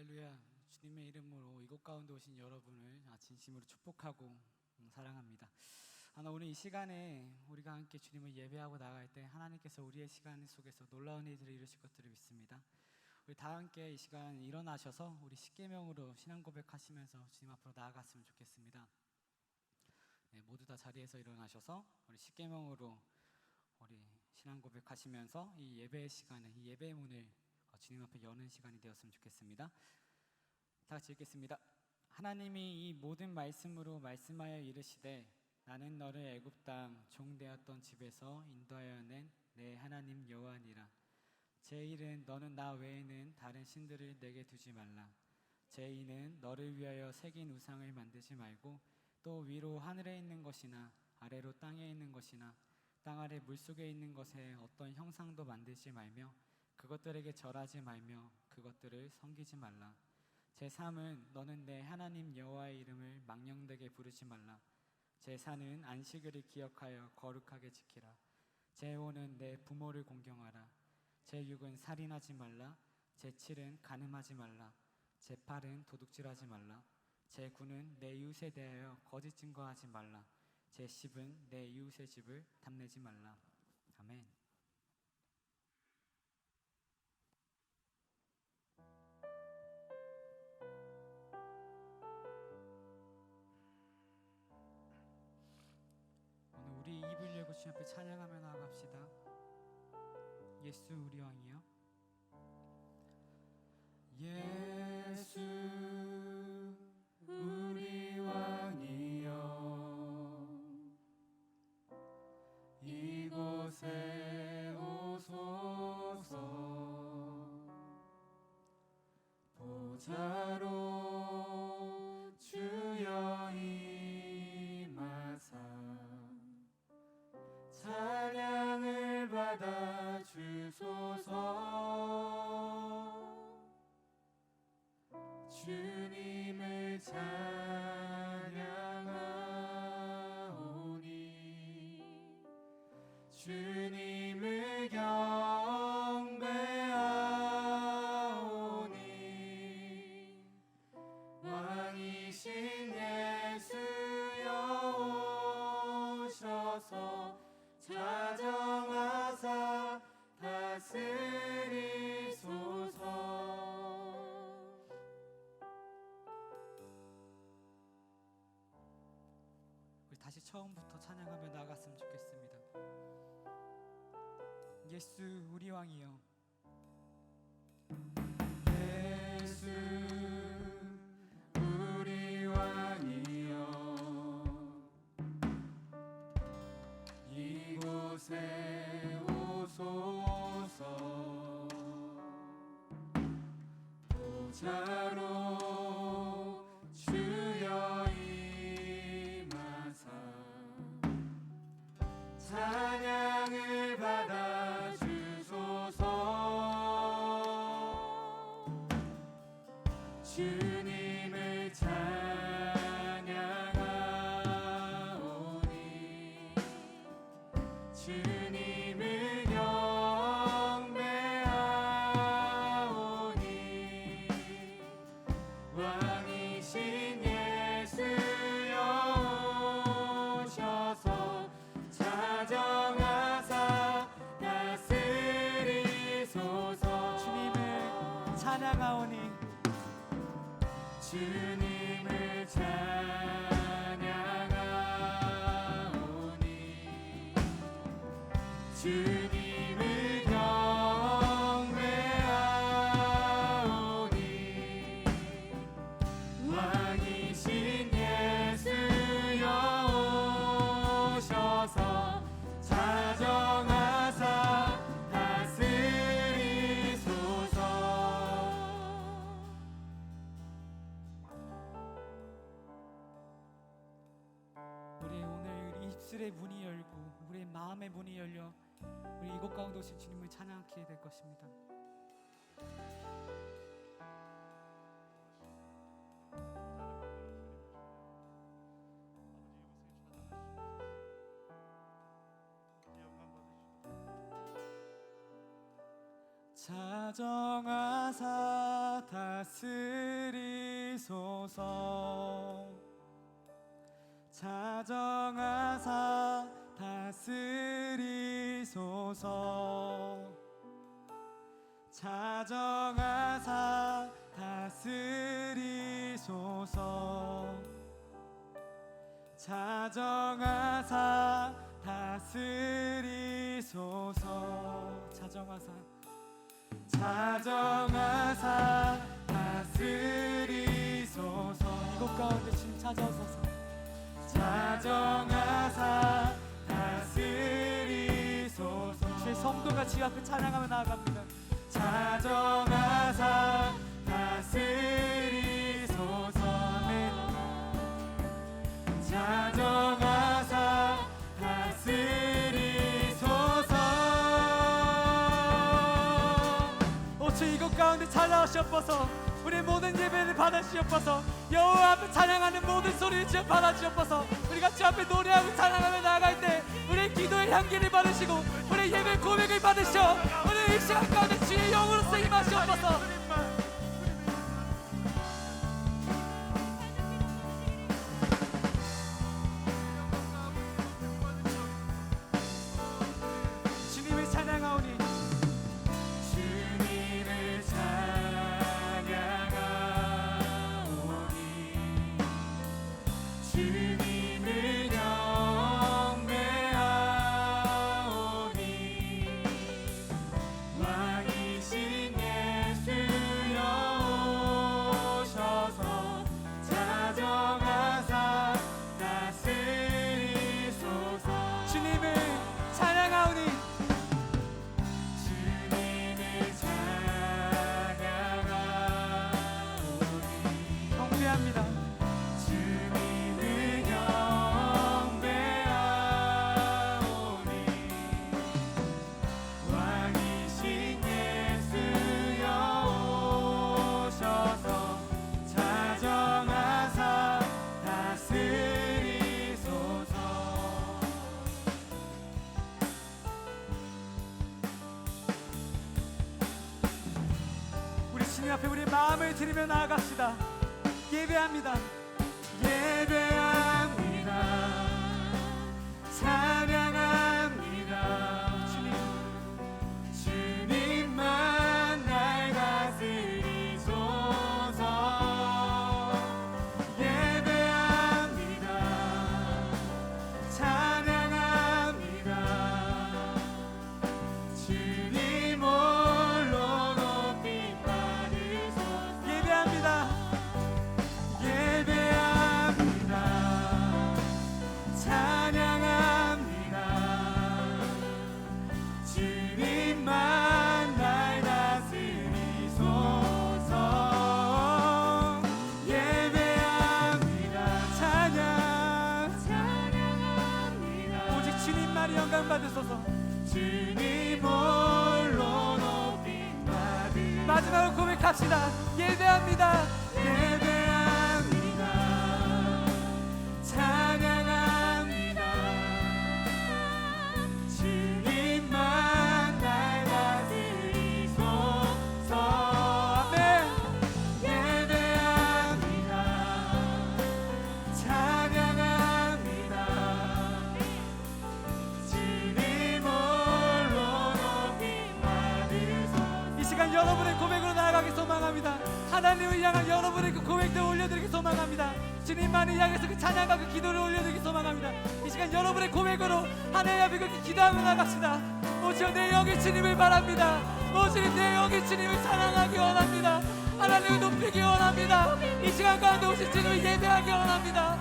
할렐루야. 주님의 이름으로 이곳 가운데 오신 여러분을 진심으로 축복하고 사랑합니다. 오늘 이 시간에 우리가 함께 주님을 예배하고 나갈 때 하나님께서 우리의 시간 속에서 놀라운 일들을 이루실 것들을 믿습니다. 우리 다 함께 이 시간 일어나셔서 우리 십계명으로 신앙 고백하시면서 주님 앞으로 나아갔으면 좋겠습니다. 모두 다 자리에서 일어나셔서 우리 십계명으로 우리 신앙 고백하시면서 이 예배의 시간에, 이 예배의 문을 주님 앞에 여는 시간이 되었으면 좋겠습니다. 다 같이 읽겠습니다. 하나님이 이 모든 말씀으로 말씀하여 이르시되 나는 너를 애굽 땅 종되었던 집에서 인도하여 낸 내 하나님 여호와니라. 제1은 너는 나 외에는 다른 신들을 내게 두지 말라. 제2는 너를 위하여 새긴 우상을 만들지 말고 또 위로 하늘에 있는 것이나 아래로 땅에 있는 것이나 땅 아래 물속에 있는 것에 어떤 형상도 만들지 말며 그것들에게 절하지 말며 그것들을 섬기지 말라. 제3은 너는 내 하나님 여호와의 이름을 망령되게 부르지 말라. 제4는 안식일을 기억하여 거룩하게 지키라. 제5는 내 부모를 공경하라. 제6은 살인하지 말라. 제7은 간음하지 말라. 제8은 도둑질하지 말라. 제9는 내 이웃에 대하여 거짓 증거하지 말라. 제10은 내 이웃의 집을 탐내지 말라. 아멘. 우리 입을 열고 주님 앞에 찬양하며 나아갑시다. 예수 우리 왕이여. 예수 우리 왕이여 이곳에 오소서. 보좌로 주여 임하사 찬양을 받아 주소서. 주님을 찬양하오니 주님을 경배하오니 왕이신 예수여 오셔서 자정하사 다스리소서. 우리 다시 처음부터 찬양하며 나아갔으면 좋겠습니다. 예수 우리 왕이여. 예수 우리 왕이여 이곳에 오소서. 보좌로 주여 임하사 찬양을 받아 주소서. 주님을 찬양하오니 주님을 경배하오니 왕이신 예수여 오셔서 자정하사 다스리소서. 주님을 찬양하오니 주님을 찬양하오니 주님을 경배하오니 왕이신 예수여 오셔서 자정하사 다스리소서. 우리 오늘 입술의 문이 열고 우리의 마음의 문이 열려 우리 이곳 가운데 오신 주님을 찬양하게 될 것입니다. 자정하사 다스리소서. 자정하사 다스리소서. 자정하사 다스리소서. 자정하사 다스리소서. 자정하사 자정하사 다스리소서. 이곳 가운데 주님 찾아오소서. 자정하사 다스리소서. 주의 성도가 주 앞에 찬양하며 나아갑니다. 자정하사 다스리소서. 아멘. 자정하사 다스리소서. 주 이곳 가운데 찾아오시옵소서. 우리 모든 예배를 받으시옵소서. 여호와 앞에 찬양하는 모든 소리를 주여 받아주옵소서. 우리가 주 앞에 노래하고 찬양하며 나아갈 때 우리의 기도의 향기를 받으시고 우리의 예배 고백을 받으셔 오늘 이 시간 가운데 주의 영으로서 임하시옵소서. 주님을 찬양하오니 주님을 경배하오니 왕이신 예수여 오셔서 자정하사 다스리소서. 주님을 찬양하오니 주님을 찬양하오니 경배합니다. 주님 앞에 우리 마음을 드리며 나아갑시다. 예배합니다. 예배합니다. 찬양합니다. 주님만 날 다스리소서. 예배합니다. 찬양합니다. 주님 홀로 높임 받으소서. 예배합니다. 예배합니다. 찬양합니다. 주님만 날 다스리소서. 예배합니다. 찬양합니다. 오직 주님만이 영광 받으소서. 주님 홀로 높임 받으소서. 마지막으로 고백합시다. 예배합니다. 예배합니다. 찬양합니다. 주님만 날 다스리소서. 아멘. 예배합니다. 찬양합니다. 주님 홀로 높임 받으소서. 이 시간 여러분의 고백으로 나아가기 소망합니다. 하나님을 향한 여러분의 그 고백들 올려드리기 소망합니다. 주님만을 향해서 그 찬양과 그 기도를 올려드리기 소망합니다. 이 시간 여러분의 고백으로 하나님 앞에 그렇게 기도하며 나갑시다. 오직 내 영이 주님을 바랍니다. 오직 내 영이 주님을 사랑하기 원합니다. 하나님을 높이기 원합니다. 이 시간 가운데 오신 주님을 예배하기 원합니다.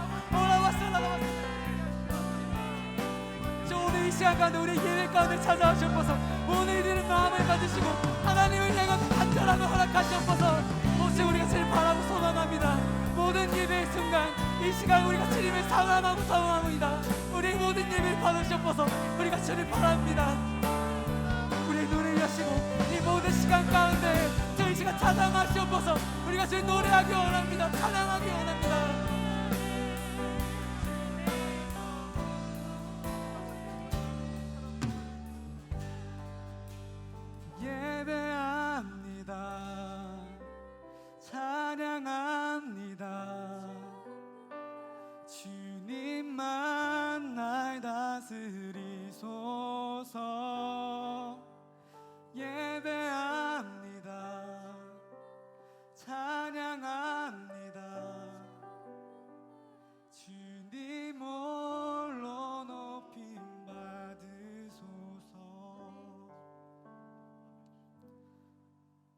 저 오늘 이 시간 가운데 우리 예배 가운데 찾아오시옵소서. 오늘 이들의 마음을 받으시고 하나님을 향한 간절함을 허락하시옵소서. 오직 우리가 주님 바라고 소망합니다. 모든 예배의 순간 이 시간 우리가 주님을 사랑하고 사랑합니다. 우리 모든 예배를 받으시옵소서. 우리가 주님 바랍니다. 우리의 눈을 여시고 이 모든 시간 가운데 저희 시간 찬양하시옵소서. 우리가 주님 노래하기 원합니다. 찬양하기 원합니다. 예배하 다스리소서. 예배합니다. 찬양합니다. 주님 홀로 높임 받으소서.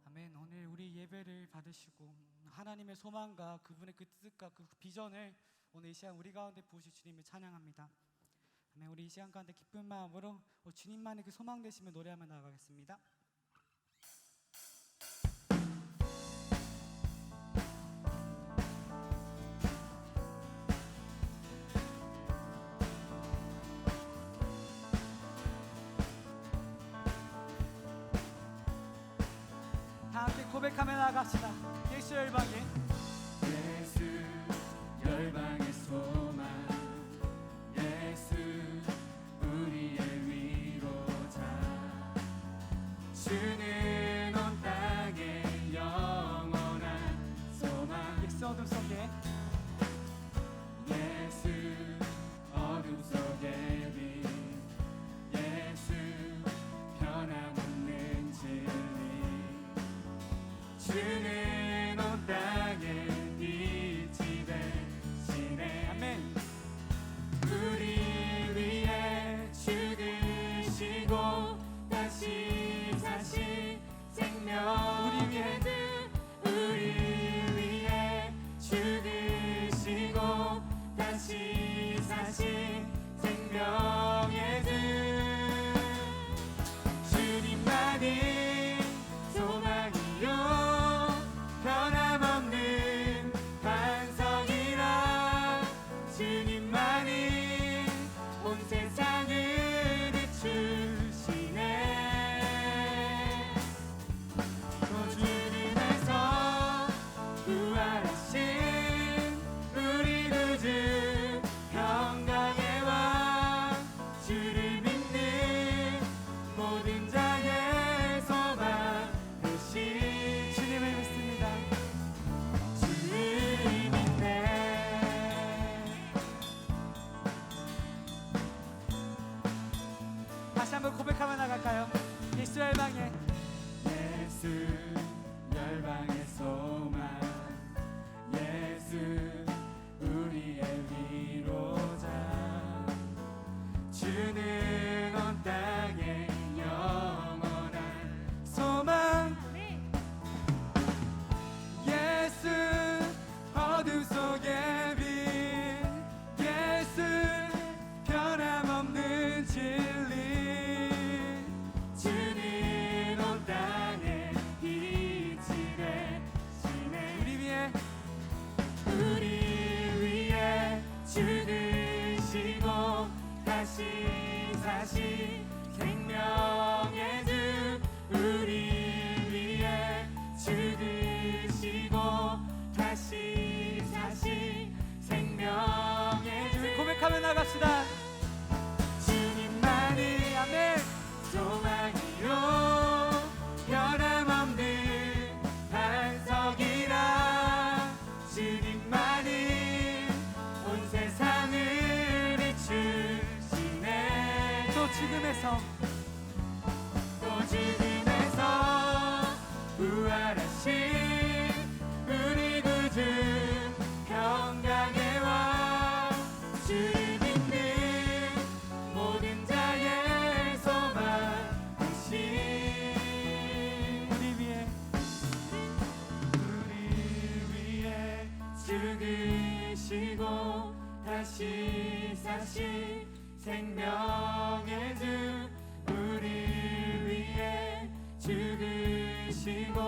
아멘. 오늘 우리 예배를 받으시고 하나님의 소망과 그분의 그 뜻과 그 비전을 오늘 이 시간 우리 가운데 부으실 주님을 찬양합니다. 아멘. 우리 이 시간 가운데 기쁜 마음으로 주님만의 그 소망 되시며 노래하며 나아가겠습니다. 다 함께 고백하며 나아갑시다. 예수 열방에 예수 열방의 소망, 예수 우리의 위로자. 주는 온 땅에 영원한 소망. 예수 어둠 속에 예수 어둠 속의 빛, 예수 변함없는 진리. 주는 온 땅에 빛이 되시네. 아멘. 우리 위해 죽으시고 다시 사신 생명. 우리 위해 우리 위해 죽으시고 다시 사신 생명의 주. 주님만이 소망이요 변함없는 반석이라. 주님만이 온 세상을 비추시네. 또 주님에서 부활하신 우리 구주 평강의 왕. 주를 믿는 모든 자의 소망 되신 주님을 믿습니다. 주를 믿네. 다시 한번 고백하며 나갈까요? 예수 열방에 예수 열방의 소망, 예수 우리의 위로자. 주는 온 땅에 영원한 소망. 예수 어둠 속의 빛, 예수 변함없는 진리. 주는 온 땅에 빛이 되시네. 우리 위해 죽으시고 다시 사신 생명의 주. 우리 위해 죽으시고 다시 사신 생명의 주. 고백하며 나갑시다. 주님만이 아멘. 소망이요 변함없는 반석이라. 주님만이 온 세상을 비추시네. 또 지금에서 또 죽음에서 부활하신 우리 구주 평강의 왕. 주를 믿는 모든 자의 소망 되신 우리 위해 죽으시고 다시 사신 생명의 주. 우리 위해 죽으시고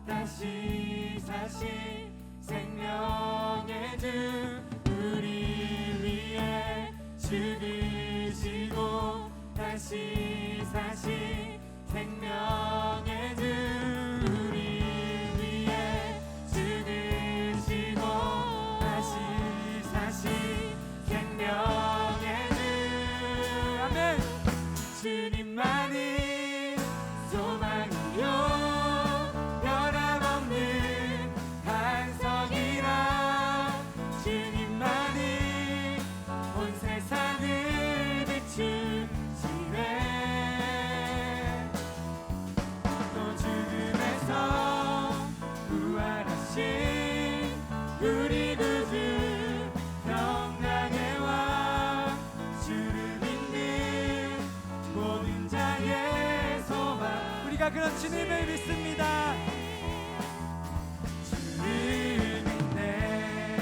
다시 사신 생명의 주. 우리 위해 죽으시고 다시 사신 생명의 주. 우리 위해 죽으시고 다시 사신 생명의 주. 아멘. 주님만이 소망이요 변함없는 반석이라. 주님만이 온 세상을 우리가 그런 주님을 믿습니다. 주를 믿네.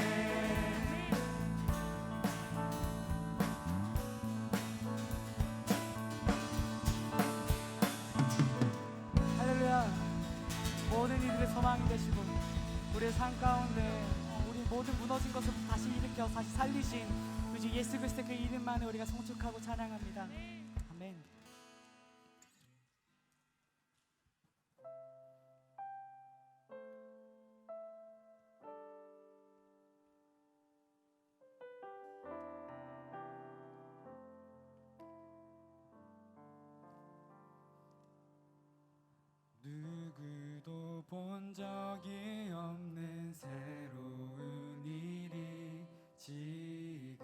할렐루야. 모든 이들의 소망이 되시고 우리의 삶 가운데 우리 모든 무너진 것을 다시 일으켜 다시 살리신 우리 주 예수 그리스도의 그 이름만을 우리가 송축하고 찬양합니다. 아멘. 누구도 본 적이 없는 새로운 일이 지금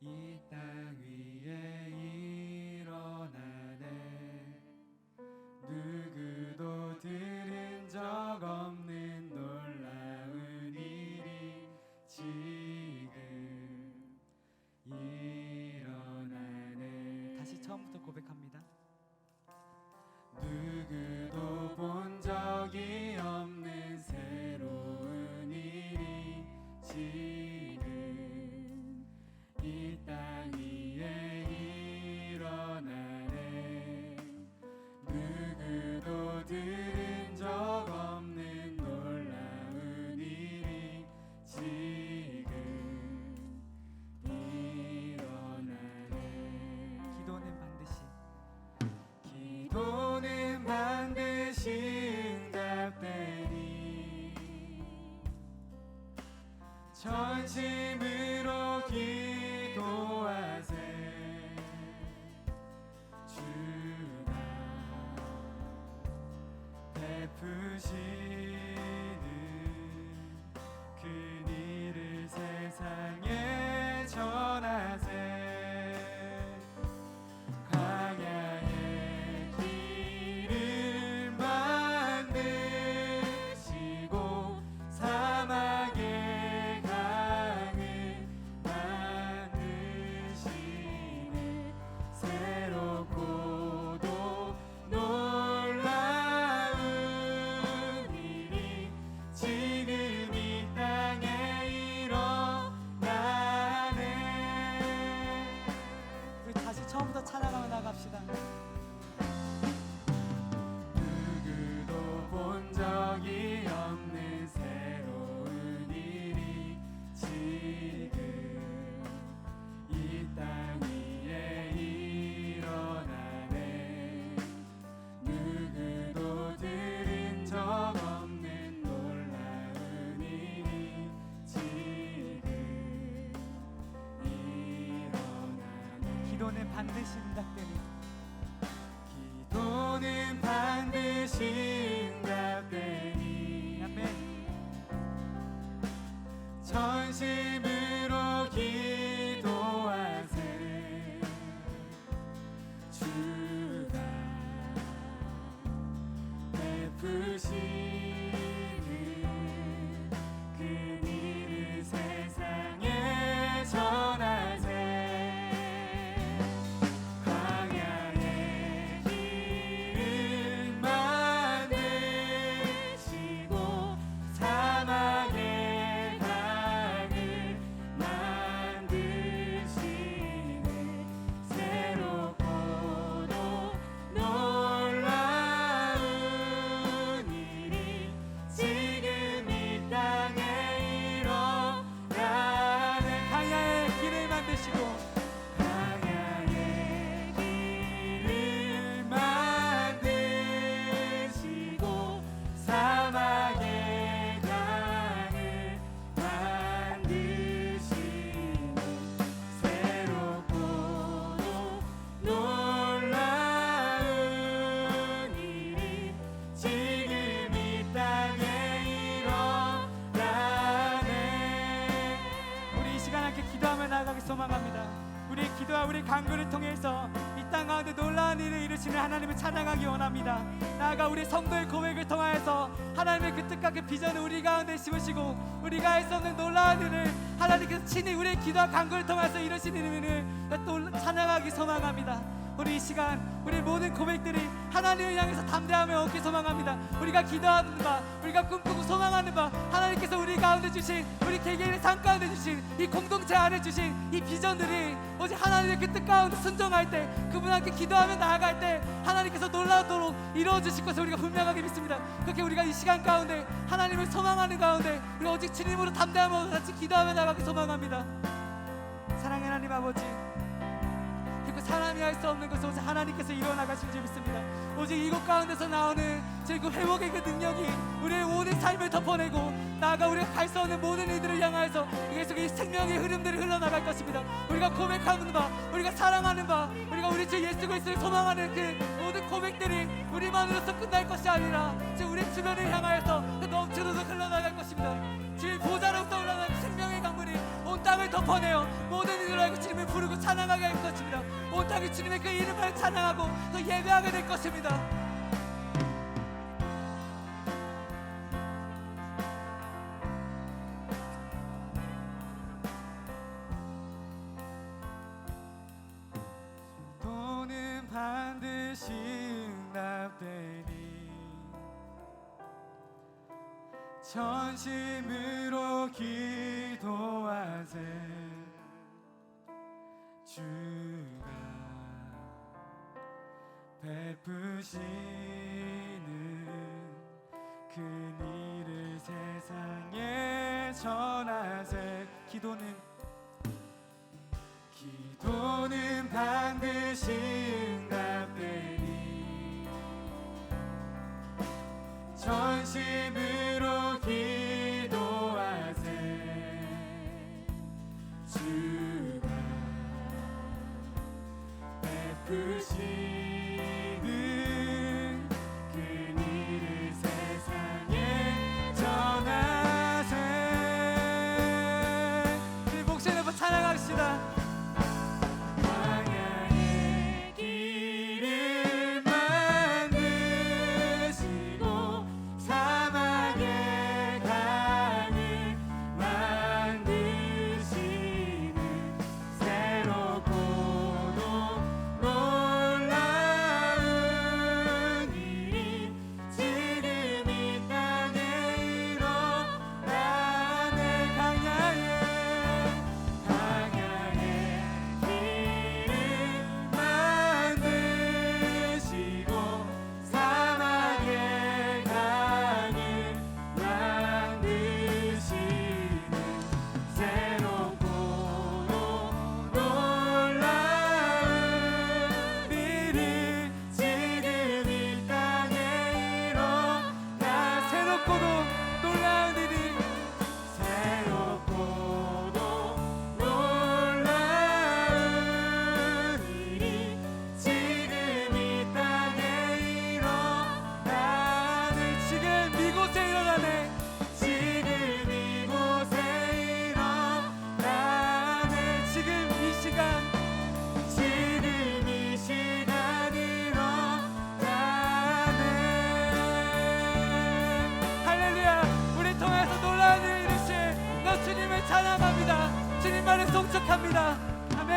이 땅 위에 일어나네. 누구도 들은 적 없는 놀라운 일이 지금 일어나네. 다시 처음부터 고백합니다. 누구도 본 적이 없는 새로운 일이 지금 이 땅 위에 일어나네. 누구도 들은 적 없는 놀라운 일이 지금 일어나네. 기도는 반드시 응답되니 전심으로 기도하세. 주가 베푸시는 그 일을 세상에 전하세. 광야의 길을 만드시고 사막의 강을 만드시네. 새롭고도 놀라운 일이 지금 이 땅에 일어나네. 우리 다시 처음부터 찬양하며 나갑시다. 누구도 본 적이 없는 새로운 일이 지금 이 땅 위에 일어나네. 누구도 들은 적 없는 놀라운 일이 지금 일어나네. 기도는 반드시 응답되니 기도는 반드시 응답되니 아멘. 전심으로 기도하세. 주가 베푸시는 그 일을 세상에 전하세. 광야의 길을 만드시고 사막의 강을 만드시네. 새롭고도 놀라운 일이 지금 이 땅에 일어나네. 광야의 길을 만드시고 광야의 길을 만드시고 사막의 강을 만드시네. 새롭고도 놀라운 일이 지금 이 땅에 일어나네. 우리 이 시간 함께 기도하며 나아가기 소망합니다. 우리의 기도와 우리 간구를 통해서 이 땅 가운데 놀라운 일을 이루시는 하나님을 찬양하기 원합니다. 나아가 우리 성도의 고백을 통하여서 하나님의 그 뜻과 그 비전을 우리 가운데 심으시고 우리가 할 수 없는 놀라운 일을 하나님께서 친히 우리의 기도와 간구를 통해서 이루시는 일을 또 찬양하기 소망합니다. 우리 이 시간 우리 모든 고백들이 하나님을 향해서 담대함을 얻기 소망합니다. 우리가 기도하는 바, 우리가 꿈꾸고 소망하는 바, 하나님께서 우리 가운데 주신, 우리 개개인의 삶 가운데 주신, 이 공동체 안에 주신 이 비전들이 오직 하나님의 그 뜻 가운데 순종할 때, 그분 함께 기도하며 나아갈 때 하나님께서 놀라도록 이루어 주실 것을 우리가 분명하게 믿습니다. 그렇게 우리가 이 시간 가운데 하나님을 소망하는 가운데 우리가 오직 주님으로 담대함으로 같이 기도하며 나가기 소망합니다. 사랑의 하나님 아버지, 결국 사람이 할 수 없는 것을 오직 하나님께서 이루어나가신 줄 믿습니다. 오직 이곳 가운데서 나오는 그 회복의 그 능력이 우리의 모든 삶을 덮어내고 나아가 우리가 갈 수 없는 모든 이들을 향하여서 계속 이 생명의 흐름들이 흘러나갈 것입니다. 우리가 고백하는 바, 우리가 사랑하는 바, 우리가 우리 주 예수 그리스도를 소망하는 그 모든 고백들이 우리만으로서 끝날 것이 아니라 우리 주변을 향하여서 넘치도록 흘러나갈 것입니다. 주의 보좌로부터 흘러나가는 생명의 강물이 온 땅을 덮어내어 모든 이들을 알고 주님을 부르고 찬양하게 할 것입니다. 온 땅이 주님의 그 이름을 찬양하고 또 예배하게 될 것입니다. 도는 반드시 응답되니 전심으로 기도하세. 주가 베푸시는 그 일을 세상에 전하세. 기도는 반드시 응답되니 전심으로 기도하세. 주가 베푸시는 그 일을 세상에 전하세. 우리 목소리 높여 찬양합시다. 광야의 길을 만드시고 사막의 강을 만드시는 새롭고도 놀라운 일이 지금 이 땅에 일어나네. 광야의 길을 만드시고 사막의 강을 만드시는 새롭고도 놀라운 일이 지금 이 땅에 일어나. 새롭고도 놀라운 일이, 새롭고도 놀라운 일이 지금 이 땅에 일어나네. 지금 이곳에 일어나네. 지금 이곳에 일어나네. 지금 이 시간 일어나네. 할렐루야. 우리 통해서 놀라운 일을 이루신 너 주님을 찬양합니다. 주님만을 송축합니다. 아멘.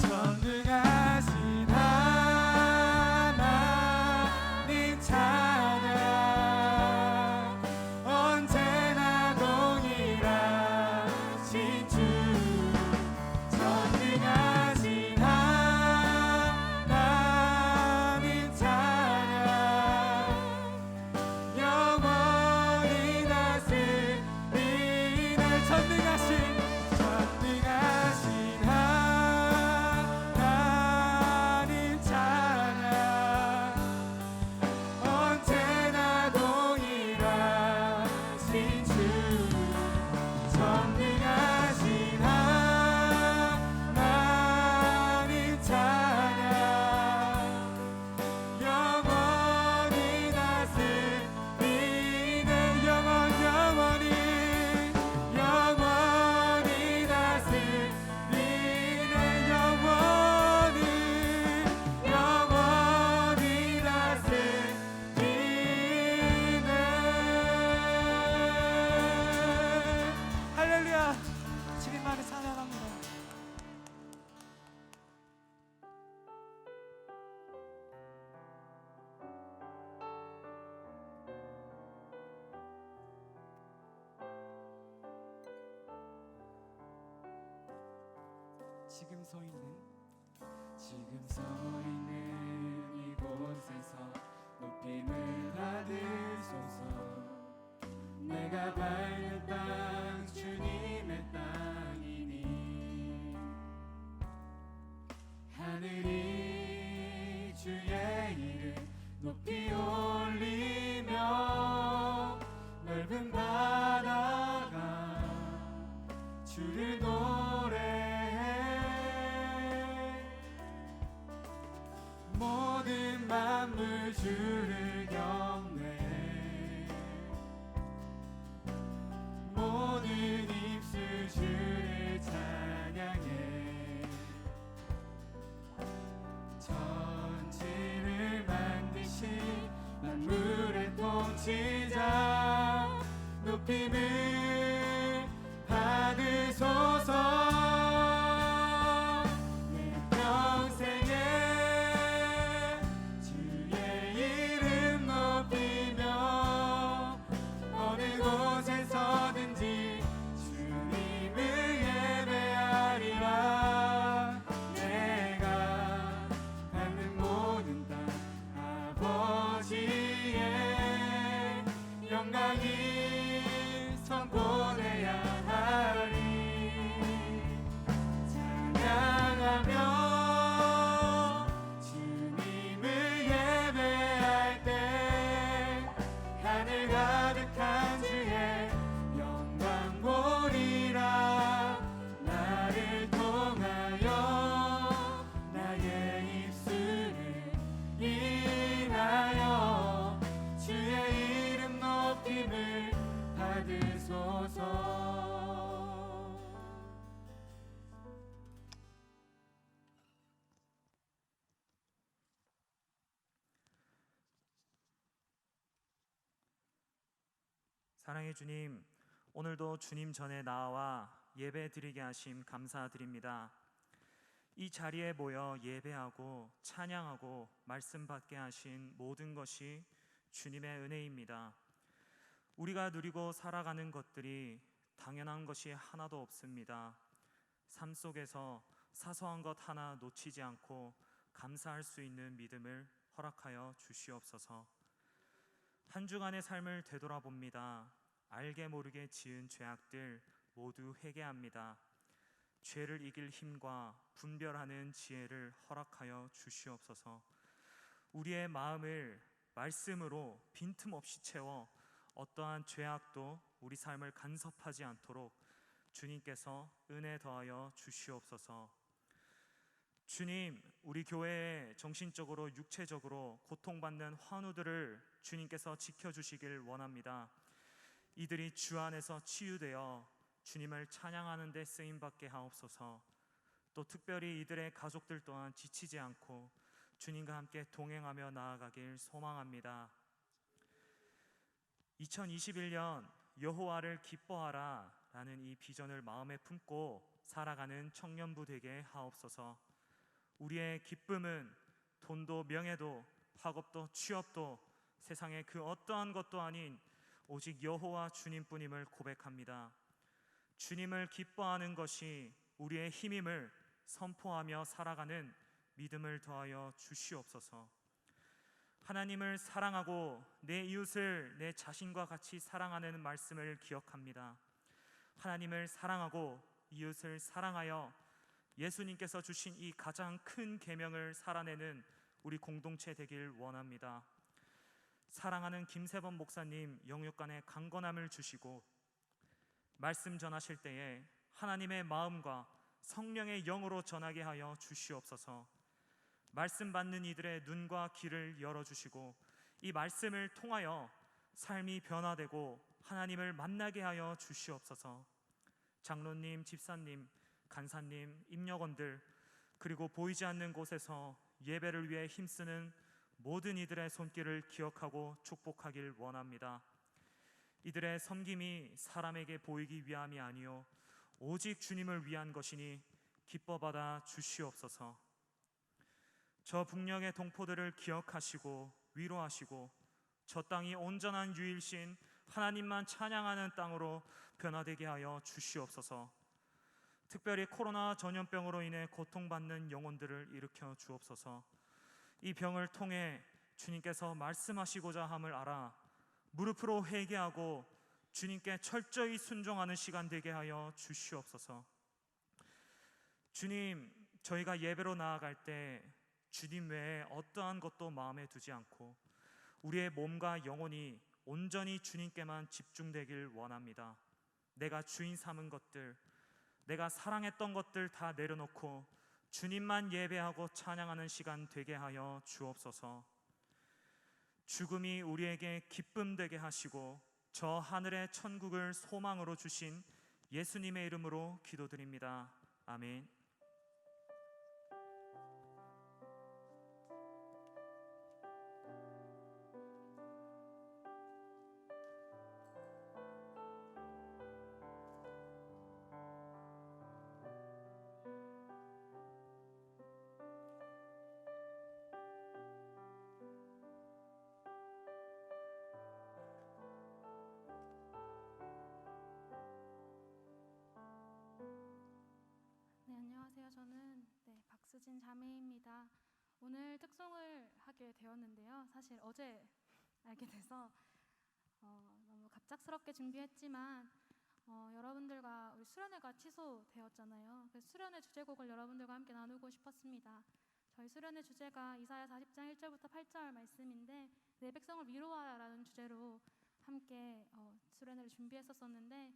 전능하신 하나님 찬양. 언제나 동일하신 주. 전능하신 하나님 찬양. 영원히 지금 서 있는 이곳에서 높임을 받으소서. 내가 밟는 땅 주님의 땅이니 하늘이 주의 이름 높이 올리며 넓은 바다가 주를 노래해. 모든 만물 주를 경배해. 모든 입술 주를 찬양해. 천지를 만드신 만물의 통치자 높임을 받으소서. 내 평생에 주의 이름 높이며 어느 곳에서든지 주님을 예배하리라. 내가 밟는 모든 땅 아버지의 영광이 선포되야 하리. 찬양하며 주님을 예배할 때 하늘 가득한 주의 영광 보리라. 나를 통하여 나의 입술을 인하여 주의 이름 높임을 받으소서. 사랑의 주님, 오늘도 주님 전에 나와 예배 드리게 하심 감사드립니다. 이 자리에 모여 예배하고 찬양하고 말씀 받게 하신 모든 것이 주님의 은혜입니다. 우리가 누리고 살아가는 것들이 당연한 것이 하나도 없습니다. 삶 속에서 사소한 것 하나 놓치지 않고 감사할 수 있는 믿음을 허락하여 주시옵소서. 한 주간의 삶을 되돌아봅니다. 알게 모르게 지은 죄악들 모두 회개합니다. 죄를 이길 힘과 분별하는 지혜를 허락하여 주시옵소서. 우리의 마음을 말씀으로 빈틈없이 채워 어떠한 죄악도 우리 삶을 간섭하지 않도록 주님께서 은혜 더하여 주시옵소서. 주님, 우리 교회에 정신적으로 육체적으로 고통받는 환우들을 주님께서 지켜주시길 원합니다. 이들이 주 안에서 치유되어 주님을 찬양하는 데 쓰임받게 하옵소서. 또 특별히 이들의 가족들 또한 지치지 않고 주님과 함께 동행하며 나아가길 소망합니다. 2021년 여호와를 기뻐하라 라는 이 비전을 마음에 품고 살아가는 청년부 되게 하옵소서. 우리의 기쁨은 돈도 명예도 학업도 취업도 세상의 그 어떠한 것도 아닌 오직 여호와 주님뿐임을 고백합니다. 주님을 기뻐하는 것이 우리의 힘임을 선포하며 살아가는 믿음을 더하여 주시옵소서. 하나님을 사랑하고 내 이웃을 내 자신과 같이 사랑하는 말씀을 기억합니다. 하나님을 사랑하고 이웃을 사랑하여 예수님께서 주신 이 가장 큰 계명을 살아내는 우리 공동체 되길 원합니다. 사랑하는 김세범 목사님 영육간에 강건함을 주시고 말씀 전하실 때에 하나님의 마음과 성령의 영으로 전하게 하여 주시옵소서. 말씀 받는 이들의 눈과 귀를 열어주시고 이 말씀을 통하여 삶이 변화되고 하나님을 만나게 하여 주시옵소서. 장로님, 집사님, 간사님, 임역원들 그리고 보이지 않는 곳에서 예배를 위해 힘쓰는 모든 이들의 손길을 기억하고 축복하길 원합니다. 이들의 섬김이 사람에게 보이기 위함이 아니요 오직 주님을 위한 것이니 기뻐받아 주시옵소서. 저 북녘의 동포들을 기억하시고 위로하시고 저 땅이 온전한 유일신 하나님만 찬양하는 땅으로 변화되게 하여 주시옵소서. 특별히 코로나 전염병으로 인해 고통받는 영혼들을 일으켜 주옵소서. 이 병을 통해 주님께서 말씀하시고자 함을 알아 무릎으로 회개하고 주님께 철저히 순종하는 시간 되게 하여 주시옵소서. 주님, 저희가 예배로 나아갈 때 주님 외에 어떠한 것도 마음에 두지 않고 우리의 몸과 영혼이 온전히 주님께만 집중되길 원합니다. 내가 주인 삼은 것들, 내가 사랑했던 것들 다 내려놓고 주님만 예배하고 찬양하는 시간 되게 하여 주옵소서. 죽음이 우리에게 기쁨 되게 하시고 저 하늘의 천국을 소망으로 주신 예수님의 이름으로 기도드립니다. 아멘. 네, 안녕하세요. 저는 박수진 자매입니다. 오늘 특송을 하게 되었는데요. 사실 어제 알게 돼서 너무 갑작스럽게 준비했지만 여러분들과 우리 수련회가 취소되었잖아요. 그래서 수련회 주제곡을 여러분들과 함께 나누고 싶었습니다. 저희 수련회 주제가 이사야 40장 1절부터 8절 말씀인데 내 백성을 위로하라라는 주제로 함께 수련회를 준비했었는데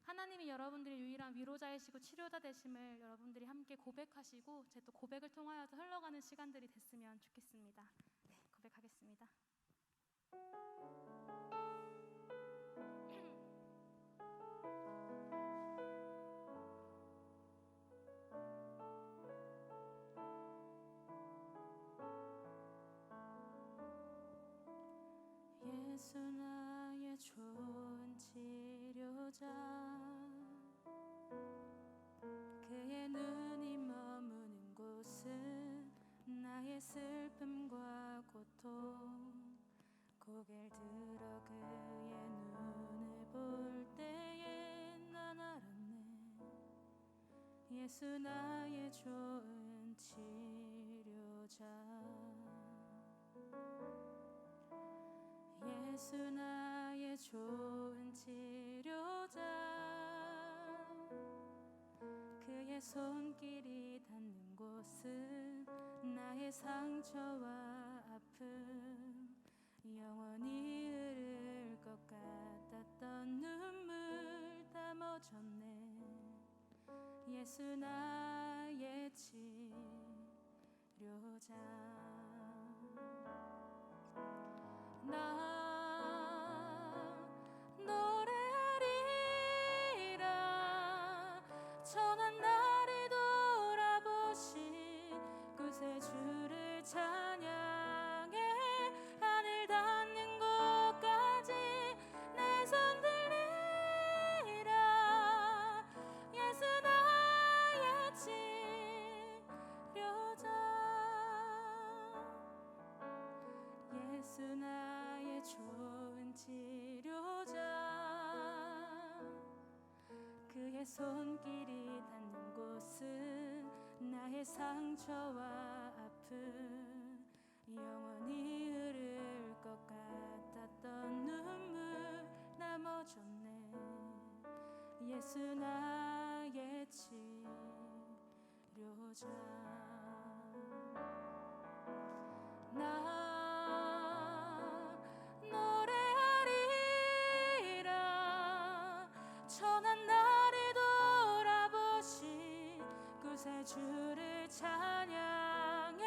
하나님이 여러분들의 유일한 위로자이시고 치료자 되심을 여러분들이 함께 고백하시고 제 또 고백을 통하여서 흘러가는 시간들이 됐으면 좋겠습니다. 네, 고백하겠습니다. 예수 나의 좋은 치료자, 그의 눈이 머무는 곳은 나의 슬픔과 고통, 고개를 들어 그의 눈을 볼 때에 난 알았네. 예수 나의 좋은 치료자, 예수 나의 좋은 치료자, 그의 손길이 닿는 곳은 나의 상처와 아픔, 영원히 흐를 것 같았던 눈물 다 멎었네. 예수 나의 치료자. 나 노래하리라. 천한 나를 돌아보신 구세주를 찬양해. 하늘 닿는 곳까지 내 손 들리라. 예수 나의 치료자, 예수 나의 좋은 치료자, 그의 손길이 닿는 곳은 나의 상처와 아픔, 영원히 흐를 것 같았던 눈물 다 멎었네. 예수 나의 치료자. 나 노래하리라. 천한 나를 돌아보신 구세주를 찬양해.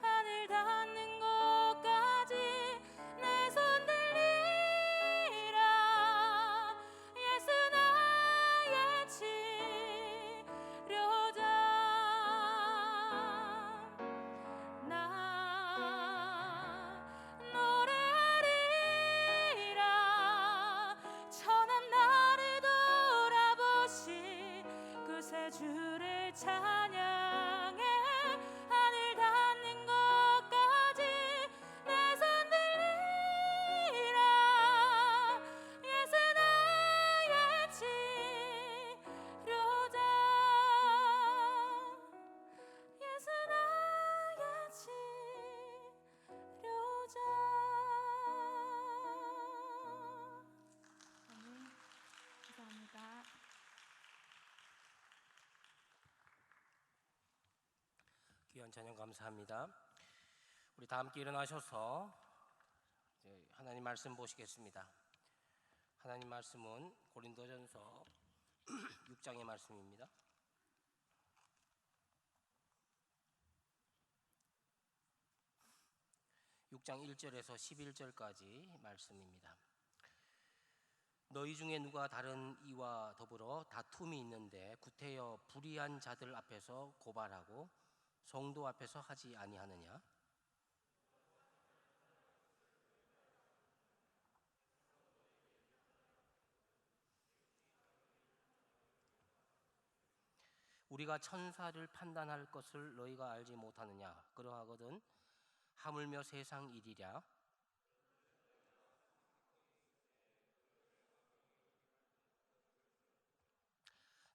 하늘 닿는 곳까지 내 손 들리라. 예수 나의 치료자. 나 노래하리라. 천한 나를 돌아보신 구세주를 찬양해. 하늘 닿는 곳까지 내 손 들리라. 예수 나의 치료자. 귀한 찬양 감사합니다. 우리 다 함께 일어나셔서 이제 하나님 말씀 보시겠습니다. 하나님 말씀은 고린도전서 6장의 말씀입니다. 6장 1절에서 11절까지 말씀입니다. 너희 중에 누가 다른 이와 더불어 다툼이 있는데 구태여 불의한 자들 앞에서 고발하고 성도 앞에서 하지 아니하느냐? 우리가 천사를 판단할 것을 너희가 알지 못하느냐? 그러하거든 하물며 세상 일이랴.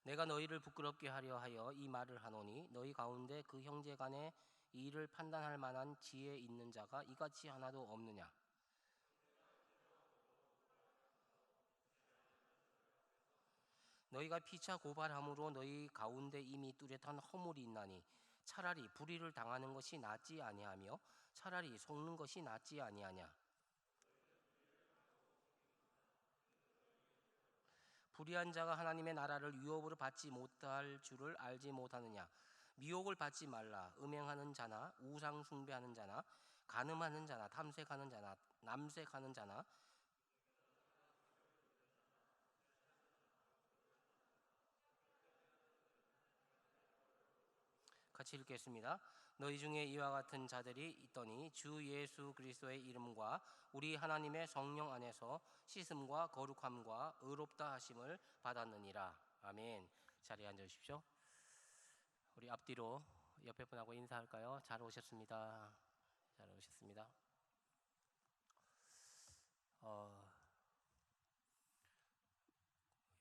내가 너희를 부끄럽게 하려 하여 이 말을 하노니 너희 가운데 그 형제 간에 이 일을 판단할 만한 지혜 있는 자가 이같이 하나도 없느냐? 너희가 피차 고발함으로 너희 가운데 이미 뚜렷한 허물이 있나니 차라리 불의를 당하는 것이 낫지 아니하며 차라리 속는 것이 낫지 아니하냐? 불의한 자가 하나님의 나라를 유업으로 받지 못할 줄을 알지 못하느냐? 미혹을 받지 말라. 음행하는 자나 우상 숭배하는 자나 간음하는 자나 탐색하는 자나 남색하는 자나 같이 읽겠습니다. 너희 중에 이와 같은 자들이 있더니 주 예수 그리스도의 이름과 우리 하나님의 성령 안에서 씻음과 거룩함과 의롭다 하심을 받았느니라. 아멘. 자리에 앉으십시오. 우리 앞뒤로 옆에 분하고 인사할까요? 잘 오셨습니다. 잘 오셨습니다.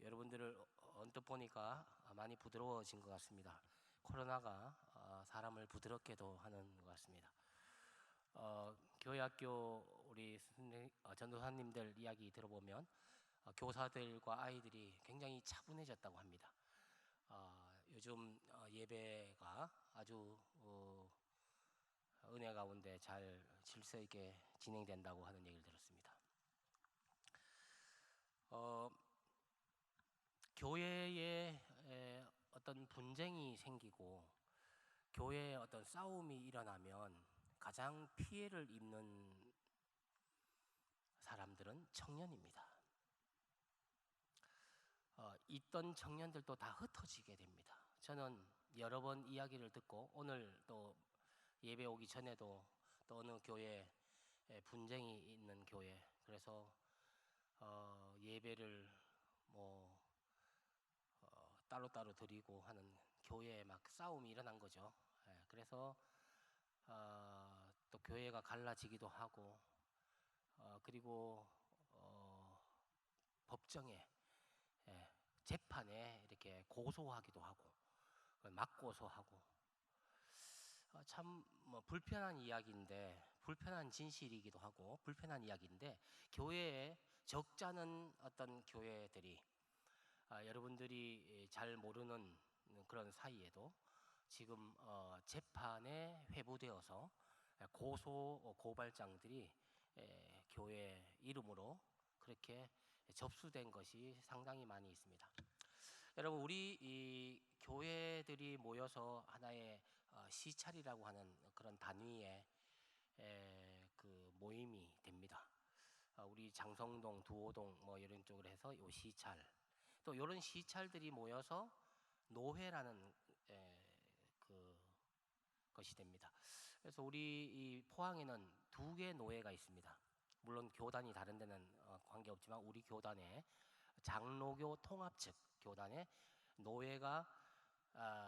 여러분들을 언뜻 보니까 많이 부드러워진 것 같습니다. 코로나가 사람을 부드럽게도 하는 것 같습니다. 교회 학교 우리 전도사님들 이야기 들어보면 교사들과 아이들이 굉장히 차분해졌다고 합니다. 요즘 예배가 아주 은혜 가운데 잘 질서 있게 진행된다고 하는 얘기를 들었습니다. 교회에 어떤 분쟁이 생기고 교회에 어떤 싸움이 일어나면 가장 피해를 입는 사람들은 청년입니다. 있던 청년들도 다 흩어지게 됩니다. 저는 여러 번 이야기를 듣고 오늘 또 예배 오기 전에도 또 어느 교회에 분쟁이 있는 교회, 그래서 예배를 따로따로 드리고 하는 교회에 막 싸움이 일어난 거죠. 그래서 또 교회가 갈라지기도 하고 그리고 법정에 재판에 이렇게 고소하기도 하고 맞고소하고 참 불편한 이야기인데, 불편한 진실이기도 하고 불편한 이야기인데, 교회에 적잖은 어떤 교회들이 여러분들이 잘 모르는 그런 사이에도 지금 재판에 회부되어서 고소 고발장들이 교회 이름으로 그렇게 접수된 것이 상당히 많이 있습니다. 여러분, 우리 이 교회들이 모여서 하나의 시찰이라고 하는 그런 단위의 그 모임이 됩니다. 우리 장성동, 두호동 이런 쪽으로 해서 요 시찰, 또 이런 시찰들이 모여서 노회라는 그 것이 됩니다. 그래서 우리 이 포항에는 2개 노회가 있습니다. 물론 교단이 다른 데는 관계없지만 우리 교단에 장로교 통합 측 교단에 노회가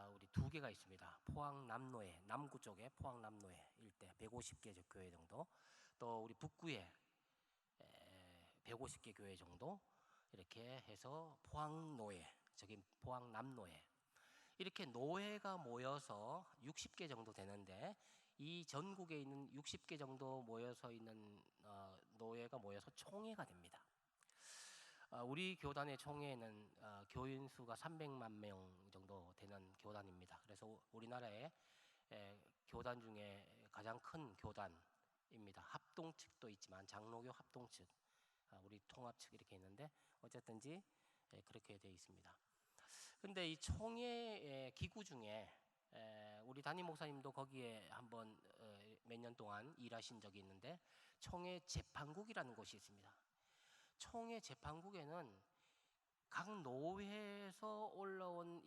우리 2개가 있습니다. 포항 남노회, 남구 쪽에 포항 남노회 일대 150개 교회 정도, 또 우리 북구에 150개 교회 정도, 이렇게 해서 포항 노회, 저기 포항 남노회, 이렇게 노회가 모여서 60개 정도 되는데, 이 전국에 있는 60개 정도 모여서 있는 노회가 모여서 총회가 됩니다. 우리 교단의 총회는 교인 수가 300만 명 정도 되는 교단입니다. 그래서 우리나라에 교단 중에 가장 큰 교단입니다. 합동 측도 있지만 장로교 합동 측, 우리 통합 측 이렇게 있는데 어쨌든지 그렇게 되어 있습니다. 근데 이 총회 기구 중에 우리 담임 목사님도 거기에 한번 몇 년 동안 일하신 적이 있는데 총회 재판국이라는 곳이 있습니다. 총회 재판국에는 각 노회에서 올라온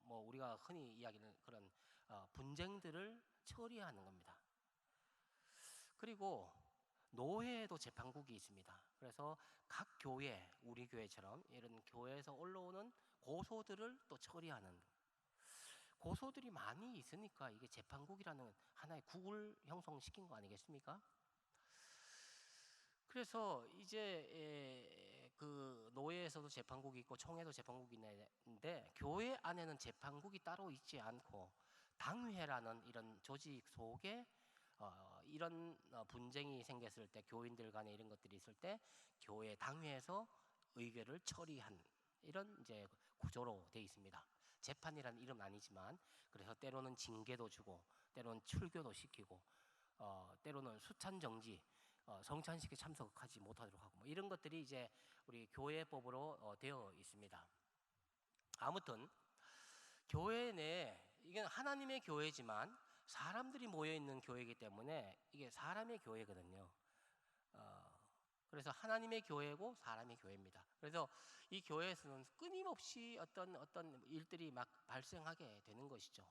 뭐 우리가 흔히 이야기하는 그런 분쟁들을 처리하는 겁니다. 그리고 노회에도 재판국이 있습니다. 그래서 각 교회, 우리 교회처럼 이런 교회에서 올라오는 고소들을 또 처리하는, 고소들이 많이 있으니까 이게 재판국이라는 하나의 국을 형성시킨 거 아니겠습니까? 그래서 이제 그 노회에서도 재판국이 있고 총회도 재판국이 있는데 교회 안에는 재판국이 따로 있지 않고 당회라는 이런 조직 속에 이런 분쟁이 생겼을 때, 교인들 간에 이런 것들이 있을 때 교회 당회에서 의결을 처리한 이런 이제 구조로 되어 있습니다. 재판이라는 이름은 아니지만, 그래서 때로는 징계도 주고 때로는 출교도 시키고 때로는 수찬 정지, 성찬식에 참석하지 못하도록 하고 뭐 이런 것들이 이제 우리 교회법으로 되어 있습니다. 아무튼 교회 내에, 이건 하나님의 교회지만 사람들이 모여 있는 교회이기 때문에 이게 사람의 교회거든요. 그래서 하나님의 교회고 사람의 교회입니다. 그래서 이 교회에서는 끊임없이 어떤 일들이 막 발생하게 되는 것이죠.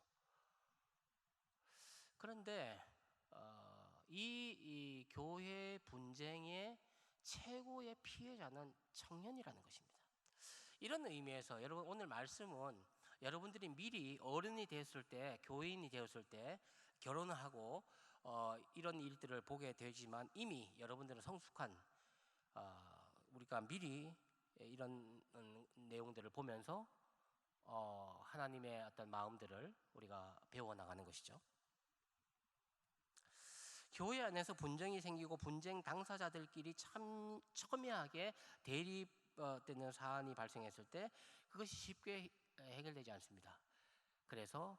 그런데 이 교회 분쟁의 최고의 피해자는 청년이라는 것입니다. 이런 의미에서 여러분, 오늘 말씀은 여러분들이 미리 어른이 되었을 때, 교인이 되었을 때 결혼을 하고 이런 일들을 보게 되지만 이미 여러분들은 성숙한, 우리가 미리 이런 내용들을 보면서 하나님의 어떤 마음들을 우리가 배워나가는 것이죠. 교회 안에서 분쟁이 생기고 분쟁 당사자들끼리 참 첨예하게 대립되는 사안이 발생했을 때 그것이 쉽게 해결되지 않습니다. 그래서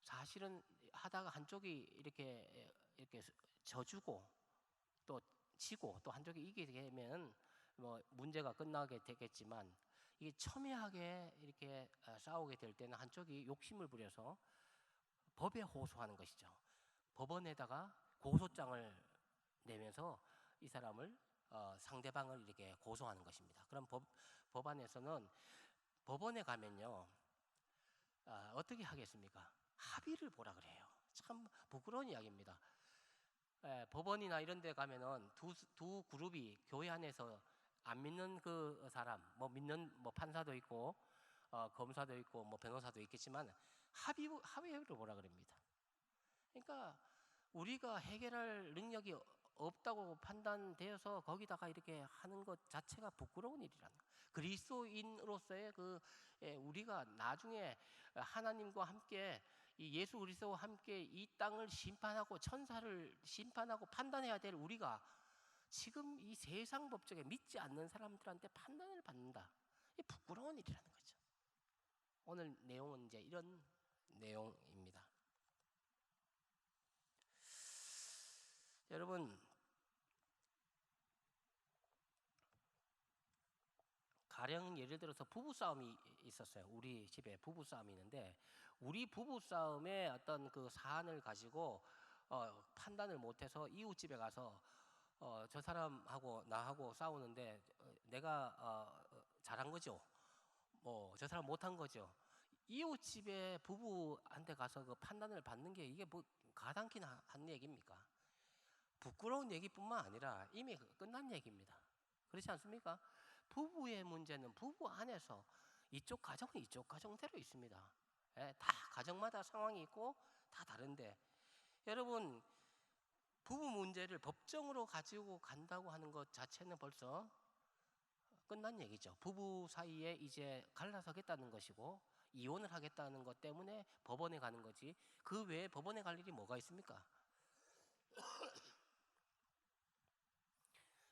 사실은 하다가 한쪽이 이렇게 져주고 또 지고 또 한쪽이 이기게 되면 뭐 문제가 끝나게 되겠지만, 이게 첨예하게 이렇게 싸우게 될 때는 한쪽이 욕심을 부려서 법에 호소하는 것이죠. 법원에다가 고소장을 내면서 이 사람을 상대방을 이렇게 고소하는 것입니다. 그럼 법안에서는 법원에 가면요, 어떻게 하겠습니까? 합의를 보라 그래요. 참 부끄러운 이야기입니다. 법원이나 이런 데 가면은 두 그룹이 교회 안에서 안 믿는 그 사람, 뭐 믿는 뭐 판사도 있고 검사도 있고 뭐 변호사도 있겠지만 합의를 보라 그럽니다. 그러니까 우리가 해결할 능력이 없다고 판단되어서 거기다가 이렇게 하는 것 자체가 부끄러운 일이라는 거예요. 그리스도인으로서의 우리가 나중에 하나님과 함께 이 예수 그리스도와 함께 이 땅을 심판하고 천사를 심판하고 판단해야 될 우리가 지금 이 세상 법정에 믿지 않는 사람들한테 판단을 받는다. 이 부끄러운 일이라는 거죠. 오늘 내용은 이제 이런 내용입니다. 여러분, 가령 예를 들어서 부부싸움이 있었어요. 우리 집에 부부싸움이 있는데, 우리 부부싸움의 어떤 그 사안을 가지고 판단을 못해서 이웃집에 가서 저 사람하고 나하고 싸우는데 내가 잘한 거죠, 뭐 저 사람 못한 거죠. 이웃집에 부부한테 가서 그 판단을 받는 게 이게 뭐 가당키 한 얘기입니까? 부끄러운 얘기뿐만 아니라 이미 끝난 얘기입니다. 그렇지 않습니까? 부부의 문제는 부부 안에서 이쪽 가정은 이쪽 가정대로 있습니다. 다 가정마다 상황이 있고 다 다른데, 여러분, 부부 문제를 법정으로 가지고 간다고 하는 것 자체는 벌써 끝난 얘기죠. 부부 사이에 이제 갈라서겠다는 것이고 이혼을 하겠다는 것 때문에 법원에 가는 거지, 그 외에 법원에 갈 일이 뭐가 있습니까?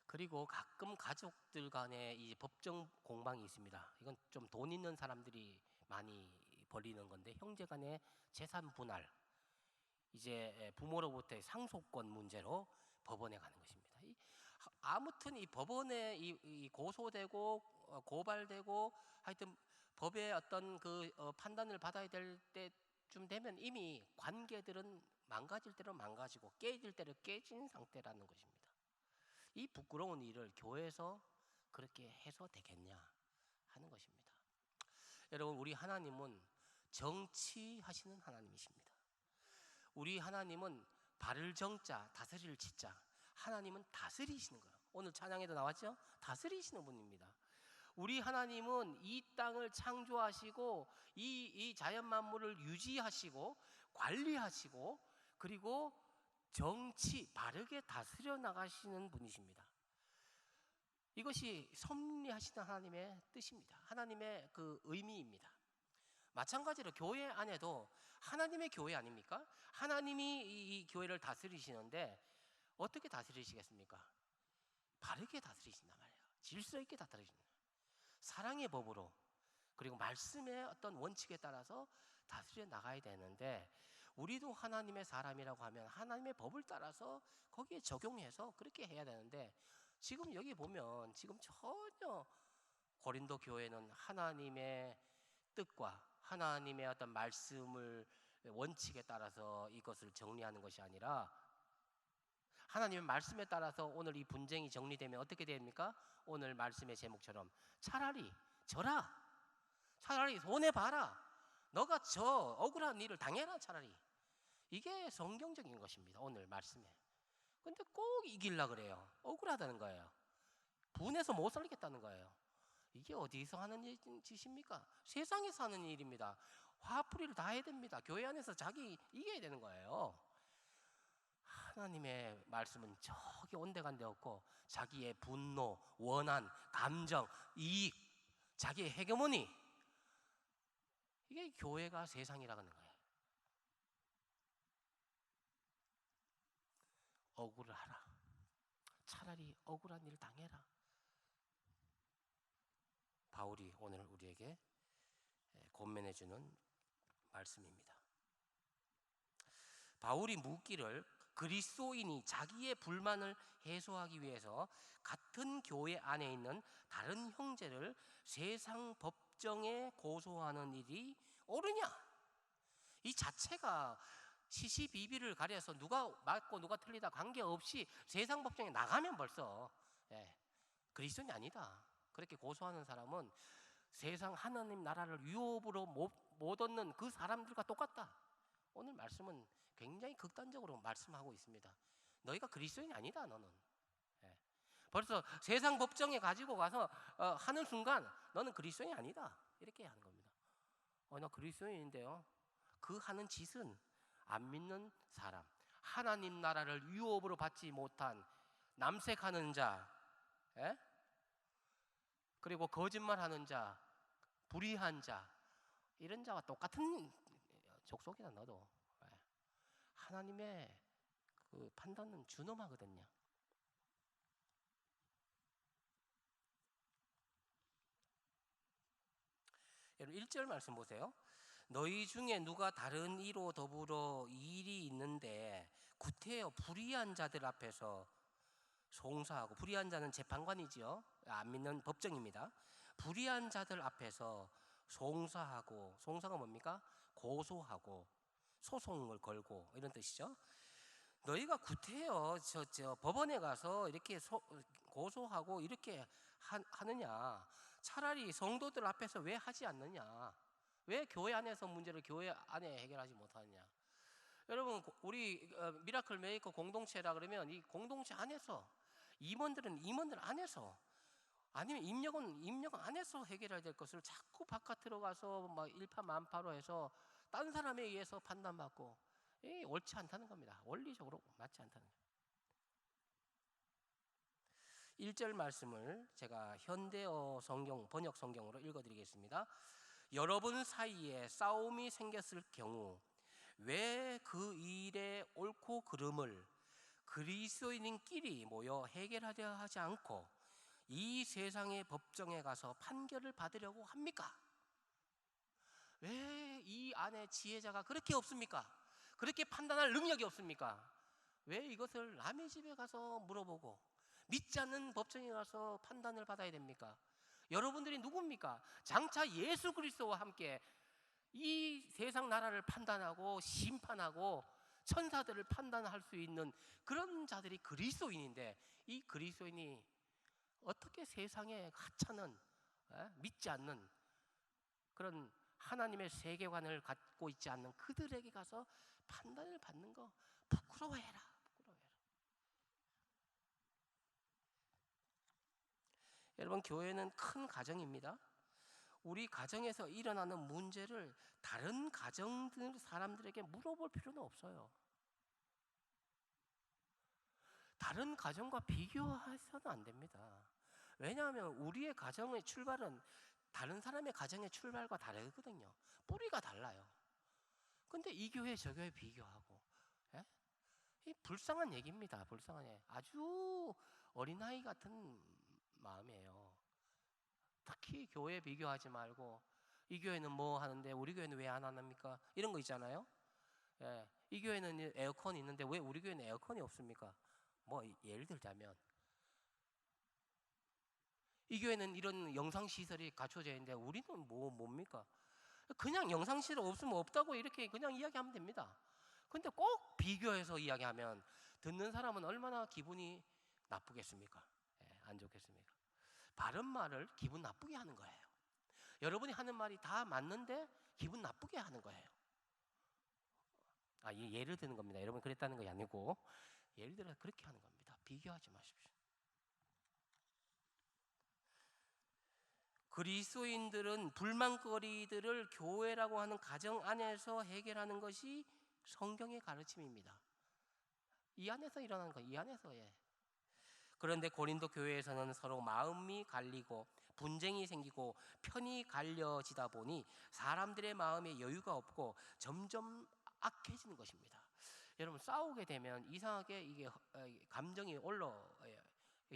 그리고 가끔 가족들 간에 이 법정 공방이 있습니다. 이건 좀 돈 있는 사람들이 많이 벌이는 건데, 형제 간의 재산 분할, 이제 부모로부터의 상속권 문제로 법원에 가는 것입니다. 아무튼 이 법원에 이 고소되고 고발되고 하여튼 법의 어떤 그 판단을 받아야 될 때쯤 되면 이미 관계들은 망가질 대로 망가지고 깨질 대로 깨진 상태라는 것입니다. 이 부끄러운 일을 교회에서 그렇게 해서 되겠냐 하는 것입니다. 여러분, 우리 하나님은 정치하시는 하나님이십니다. 우리 하나님은 발을 정자 다스릴 지자, 하나님은 다스리시는 거예요. 오늘 찬양에도 나왔죠? 다스리시는 분입니다. 우리 하나님은 이 땅을 창조하시고 이 자연 만물을 유지하시고 관리하시고 그리고 정치 바르게 다스려 나가시는 분이십니다. 이것이 섭리하시는 하나님의 뜻입니다. 하나님의 그 의미입니다. 마찬가지로 교회 안에도 하나님의 교회 아닙니까? 하나님이 이 교회를 다스리시는데 어떻게 다스리시겠습니까? 바르게 다스리신단 말이에요. 질서 있게 다스리신다. 사랑의 법으로 그리고 말씀의 어떤 원칙에 따라서 다스려 나가야 되는데 우리도 하나님의 사람이라고 하면 하나님의 법을 따라서 거기에 적용해서 그렇게 해야 되는데 지금 여기 보면 지금 전혀 고린도 교회는 하나님의 뜻과 하나님의 어떤 말씀을 원칙에 따라서 이것을 정리하는 것이 아니라 하나님의 말씀에 따라서 오늘 이 분쟁이 정리되면 어떻게 됩니까? 오늘 말씀의 제목처럼 차라리 져라, 차라리 손해봐라, 너가 저 억울한 일을 당해라 차라리. 이게 성경적인 것입니다. 오늘 말씀에. 근데 꼭 이기려고 그래요. 억울하다는 거예요. 분해서 못 살겠다는 거예요. 이게 어디서 하는 짓입니까? 세상에서 하는 일입니다. 화풀이를 다 해야 됩니다. 교회 안에서 자기 이겨야 되는 거예요. 하나님의 말씀은 저기 온데간데 없고 자기의 분노, 원한, 감정, 이익, 자기의 헤게모니, 이게 교회가 세상이라고 하는 거예요. 억울하라, 차라리 억울한 일 당해라. 바울이 오늘 우리에게 권면해주는 말씀입니다. 바울이 묻기를 그리스도인이 자기의 불만을 해소하기 위해서 같은 교회 안에 있는 다른 형제를 세상 법정에 고소하는 일이 옳으냐? 이 자체가 시시비비를 가려서 누가 맞고 누가 틀리다 관계없이 세상 법정에 나가면 벌써 그리스도인이 아니다. 그렇게 고소하는 사람은 세상 하나님 나라를 유업으로 못 얻는 그 사람들과 똑같다. 오늘 말씀은 굉장히 극단적으로 말씀하고 있습니다. 너희가 그리스도인이 아니다. 너는 벌써 세상 법정에 가지고 가서 하는 순간 너는 그리스도인이 아니다. 이렇게 하는 겁니다. 나 그리스도인인데요. 그 하는 짓은 안 믿는 사람, 하나님 나라를 유업으로 받지 못한 남색하는 자, 그리고 거짓말하는 자, 불의한 자, 이런 자와 똑같은 족속이다. 너도 하나님의 그 판단은 준엄하거든요. 여러분 1절 말씀 보세요. 너희 중에 누가 다른 이로 더불어 일이 있는데 구태여 불의한 자들 앞에서 송사하고, 불의한 자는 재판관이지요. 안 믿는 법정입니다. 불의한 자들 앞에서 송사하고, 송사가 뭡니까? 고소하고 소송을 걸고 이런 뜻이죠. 너희가 구태여 저 법원에 가서 이렇게 고소하고 이렇게 하느냐? 차라리 성도들 앞에서 왜 하지 않느냐? 왜 교회 안에서 문제를 교회 안에 해결하지 못하느냐? 여러분, 우리 미라클 메이커 공동체라 그러면 이 공동체 안에서 임원들은 임원들 안에서, 아니면 임력은 안에서 해결해야 될 것을 자꾸 바깥 들어가서 막 일파만파로 해서 다른 사람에 의해서 판단받고, 옳지 않다는 겁니다. 원리적으로 맞지 않다는 겁니다. 1절 말씀을 제가 현대어 성경 번역 성경으로 읽어드리겠습니다. 여러분 사이에 싸움이 생겼을 경우 왜 그 일의 옳고 그름을 그리스도인끼리 모여 해결하려 하지 않고 이 세상의 법정에 가서 판결을 받으려고 합니까? 왜 이 안에 지혜자가 그렇게 없습니까? 그렇게 판단할 능력이 없습니까? 왜 이것을 남의 집에 가서 물어보고 믿지 않는 법정에 가서 판단을 받아야 됩니까? 여러분들이 누굽니까? 장차 예수 그리스도와 함께 이 세상 나라를 판단하고 심판하고 천사들을 판단할 수 있는 그런 자들이 그리스도인인데, 이 그리스도인이 어떻게 세상에 하찮은 믿지 않는 그런 하나님의 세계관을 갖고 있지 않는 그들에게 가서 판단을 받는 거 부끄러워해라. 여러분, 교회는 큰 가정입니다. 우리 가정에서 일어나는 문제를 다른 가정들 사람들에게 물어볼 필요는 없어요. 다른 가정과 비교해서는 안 됩니다. 왜냐하면 우리의 가정의 출발은 다른 사람의 가정의 출발과 다르거든요. 뿌리가 달라요. 근데 이 교회 저 교회 비교하고, 예? 이 불쌍한 얘기입니다. 불쌍한 얘기. 아주 어린아이 같은 마음이에요. 특히 교회 비교하지 말고, 이 교회는 뭐 하는데 우리 교회는 왜 안 합니까? 이런 거 있잖아요. 예, 이 교회는 에어컨이 있는데 왜 우리 교회는 에어컨이 없습니까? 뭐 예를 들자면, 이 교회는 이런 영상 시설이 갖춰져 있는데 우리는 뭡니까? 그냥 영상 시설 없으면 없다고 이렇게 그냥 이야기하면 됩니다. 근데 꼭 비교해서 이야기하면 듣는 사람은 얼마나 기분이 나쁘겠습니까? 예, 안 좋겠습니까? 바른 말을 기분 나쁘게 하는 거예요. 여러분이 하는 말이 다 맞는데 기분 나쁘게 하는 거예요. 예를 드는 겁니다. 여러분 그랬다는 것이 아니고, 예를 들어 그렇게 하는 겁니다. 비교하지 마십시오. 그리스도인들은 불만거리들을 교회라고 하는 가정 안에서 해결하는 것이 성경의 가르침입니다. 이 안에서 일어나는 거예요. 이 안에서. 그런데 고린도 교회에서는 서로 마음이 갈리고 분쟁이 생기고 편이 갈려지다 보니 사람들의 마음에 여유가 없고 점점 악해지는 것입니다. 여러분, 싸우게 되면 이상하게 이게 감정이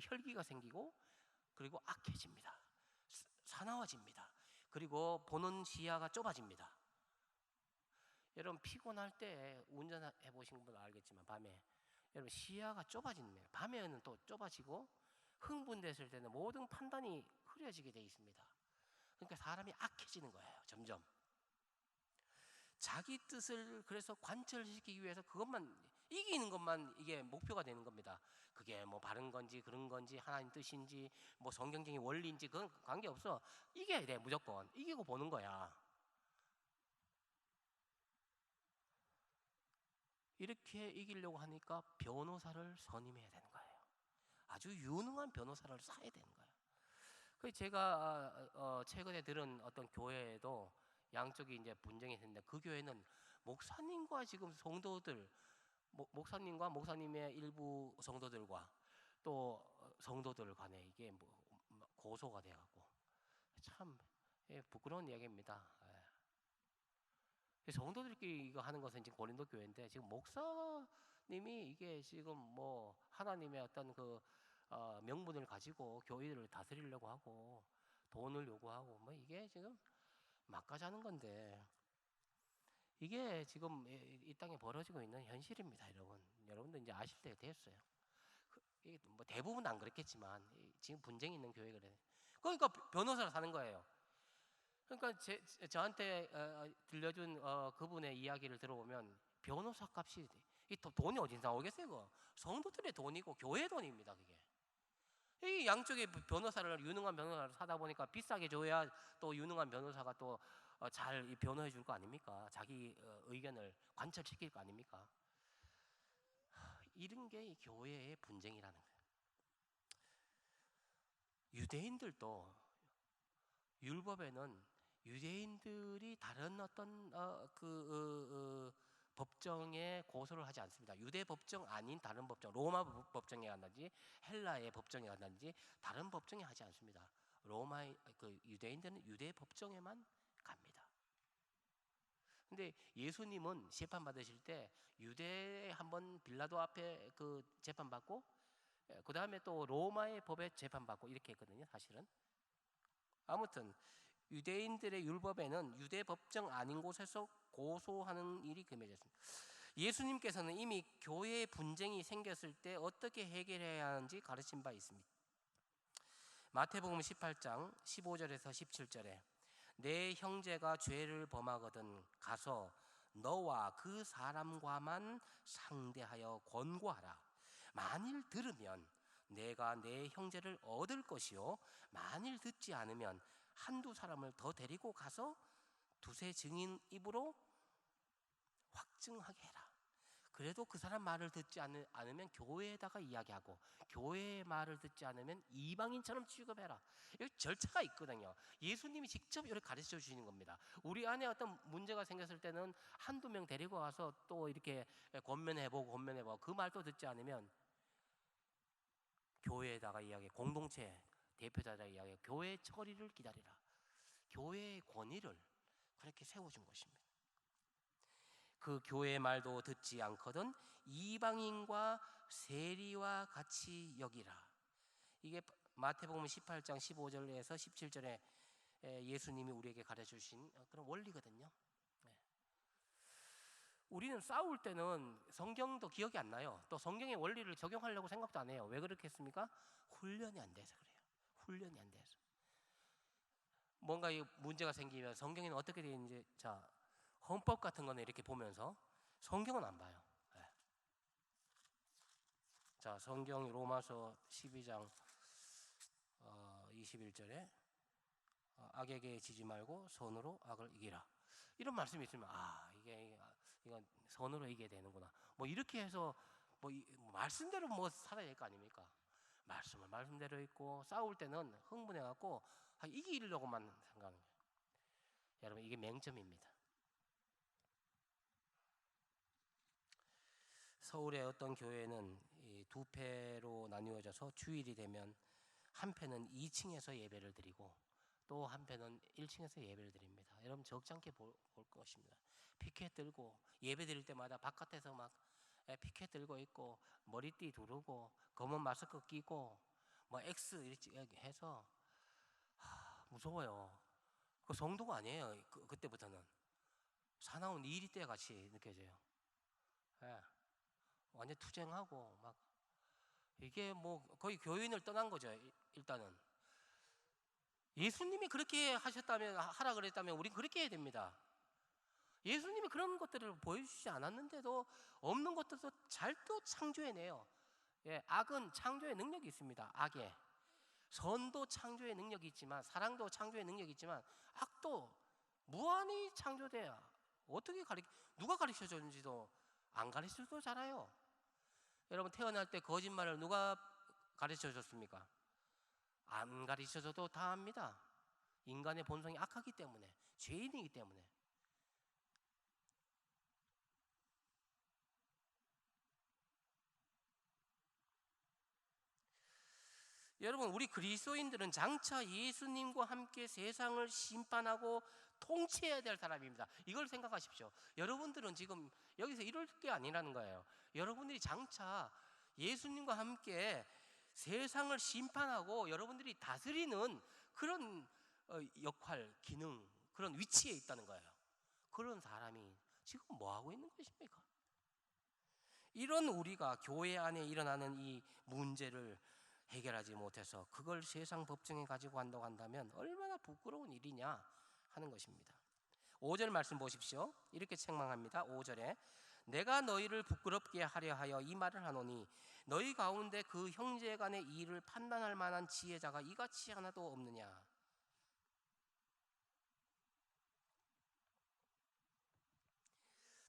혈기가 생기고, 그리고 악해집니다. 사나워집니다. 그리고 보는 시야가 좁아집니다. 여러분, 피곤할 때 운전해 보신 분은 알겠지만 밤에 여러분 시야가 좁아집니다. 밤에는 또 좁아지고, 흥분됐을 때는 모든 판단이 흐려지게 돼 있습니다. 그러니까 사람이 악해지는 거예요. 점점 자기 뜻을 그래서 관철시키기 위해서 그것만 이기는 것만 이게 목표가 되는 겁니다. 그게 뭐 바른 건지 그런 건지 하나님 뜻인지 뭐 성경적인 원리인지 그건 관계없어. 이겨야 돼. 무조건 이기고 보는 거야. 이렇게 이기려고 하니까 변호사를 선임해야 되는 거예요. 아주 유능한 변호사를 사야 되는 거예요. 그 제가 최근에 들은 어떤 교회에도 양쪽이 이제 분쟁이 있는데, 그 교회는 목사님과 지금 성도들, 목사님과 목사님의 일부 성도들과 또 성도들 간에 이게 뭐 고소가 돼갖고 참 부끄러운 이야기입니다. 성도들끼리 이거 하는 것은 지금 고린도 교회인데, 지금 목사님이 이게 지금 뭐 하나님의 어떤 그 명분을 가지고 교회를 다스리려고 하고 돈을 요구하고 뭐 이게 지금 막가자는 건데, 이게 지금 이 땅에 벌어지고 있는 현실입니다. 여러분도 이제 아실 때가 됐어요. 이게 뭐 대부분 안 그렇겠지만 지금 분쟁이 있는 교회 그래. 그러니까 변호사를 사는 거예요. 그러니까 저한테 들려준 그분의 이야기를 들어보면 변호사 값이 돈이 어디서 나오겠어요? 그거 성도들의 돈이고 교회 돈입니다. 그게 이 양쪽의 변호사를, 유능한 변호사를 사다 보니까 비싸게 줘야 또 유능한 변호사가 또 잘 변호해 줄 거 아닙니까? 자기 의견을 관철시킬 거 아닙니까? 이런 게 이 교회의 분쟁이라는 거예요. 유대인들도 율법에는 유대인들이 다른 어떤 법정에 고소를 하지 않습니다. 유대 법정 아닌 다른 법정, 로마 법정에 간다든지 헬라의 법정에 간다든지 다른 법정에 하지 않습니다. 유대인들은 유대 법정에만 갑니다. 근데 예수님은 재판 받으실 때 유대 한번 빌라도 앞에 그 재판 받고, 그 다음에 또 로마의 법에 재판 받고 이렇게 했거든요. 사실은 아무튼 유대인들의 율법에는 유대 법정 아닌 곳에서 고소하는 일이 금해졌습니다. 예수님께서는 이미 교회의 분쟁이 생겼을 때 어떻게 해결해야 하는지 가르친 바 있습니다. 마태복음 18장 15절에서 17절에 내 형제가 죄를 범하거든 가서 너와 그 사람과만 상대하여 권고하라. 만일 들으면 내가 내 형제를 얻을 것이요 만일 듣지 않으면 한두 사람을 더 데리고 가서 두세 증인 입으로 확증하게 해라. 그래도 그 사람 말을 듣지 않으면 교회에다가 이야기하고 교회의 말을 듣지 않으면 이방인처럼 취급해라. 여기 절차가 있거든요. 예수님이 직접 이렇게 가르쳐 주시는 겁니다. 우리 안에 어떤 문제가 생겼을 때는 한두 명 데리고 와서 또 이렇게 권면해보고 그 말도 듣지 않으면 교회에다가 이야기, 공동체 대표자에다가 이야기, 교회의 처리를 기다리라. 교회의 권위를 그렇게 세워준 것입니다. 그 교회의 말도 듣지 않거든 이방인과 세리와 같이 여기라. 이게 마태복음 18장 15절에서 17절에 예수님이 우리에게 가르쳐주신 그런 원리거든요. 우리는 싸울 때는 성경도 기억이 안 나요. 또 성경의 원리를 적용하려고 생각도 안 해요. 왜 그렇겠습니까? 훈련이 안 돼서 그래요. 훈련이 안 돼서. 뭔가 문제가 생기면 성경에는 어떻게 되어 있는지, 자, 헌법 같은 거는 이렇게 보면서 성경은 안 봐요. 네. 자, 성경 로마서 12장 21절에 악에게 지지 말고 선으로 악을 이기라. 이런 말씀이 있으면 이건 선으로 이겨야 되는구나. 뭐 이렇게 해서 말씀대로 살아야 될 거 아닙니까? 말씀을 말씀대로 있고 싸울 때는 흥분해 갖고 이기려고만 생각하는 거예요. 여러분, 이게 맹점입니다. 서울의 어떤 교회는 두 패로 나뉘어져서 주일이 되면 한 패는 2층에서 예배를 드리고 또 한 패는 1층에서 예배를 드립니다. 여러분, 적잖게 볼 것입니다. 피켓 들고 예배 드릴 때마다 바깥에서 막 피켓 들고 있고 머리띠 두르고 검은 마스크 끼고 X 이렇게 해서 무서워요. 그 성도가 아니에요. 그때부터는 사나운 이리 때 같이 느껴져요. 예. 완전 투쟁하고 막 이게 거의 교인을 떠난 거죠. 일단은 예수님이 그렇게 하라 그랬다면 우린 그렇게 해야 됩니다. 예수님이 그런 것들을 보여주시지 않았는데도 없는 것들도 잘 또 창조해내요. 예, 악은 창조의 능력이 있습니다. 악에 선도 창조의 능력이 있지만, 사랑도 창조의 능력이 있지만 악도 무한히 창조돼야 어떻게 누가 가르쳐 줬는지도 안 가르쳐도 잘 알아요. 여러분, 태어날 때 거짓말을 누가 가르쳐 줬습니까? 안 가르쳐 줘도 다 압니다. 인간의 본성이 악하기 때문에, 죄인이기 때문에. 여러분, 우리 그리스도인들은 장차 예수님과 함께 세상을 심판하고 통치해야 될 사람입니다. 이걸 생각하십시오. 여러분들은 지금 여기서 이럴 게 아니라는 거예요. 여러분들이 장차 예수님과 함께 세상을 심판하고 여러분들이 다스리는 그런 역할, 기능, 그런 위치에 있다는 거예요. 그런 사람이 지금 뭐 하고 있는 것입니까? 이런 우리가 교회 안에 일어나는 이 문제를 해결하지 못해서 그걸 세상 법정에 가지고 간다고 한다면 얼마나 부끄러운 일이냐 하는 것입니다. 5절 말씀 보십시오. 이렇게 책망합니다. 5절에 내가 너희를 부끄럽게 하려 하여 이 말을 하노니 너희 가운데 그 형제 간의 일을 판단할 만한 지혜자가 이같이 하나도 없느냐.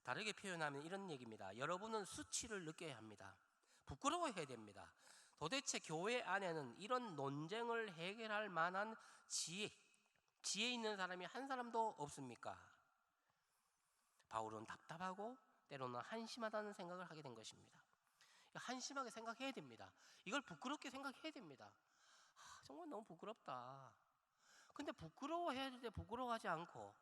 다르게 표현하면 이런 얘기입니다. 여러분은 수치를 느껴야 합니다. 부끄러워해야 됩니다. 도대체 교회 안에는 이런 논쟁을 해결할 만한 지혜 있는 사람이 한 사람도 없습니까? 바울은 답답하고 때로는 한심하다는 생각을 하게 된 것입니다. 한심하게 생각해야 됩니다. 이걸 부끄럽게 생각해야 됩니다. 정말 너무 부끄럽다. 근데 부끄러워해야 될 때 부끄러워하지 않고,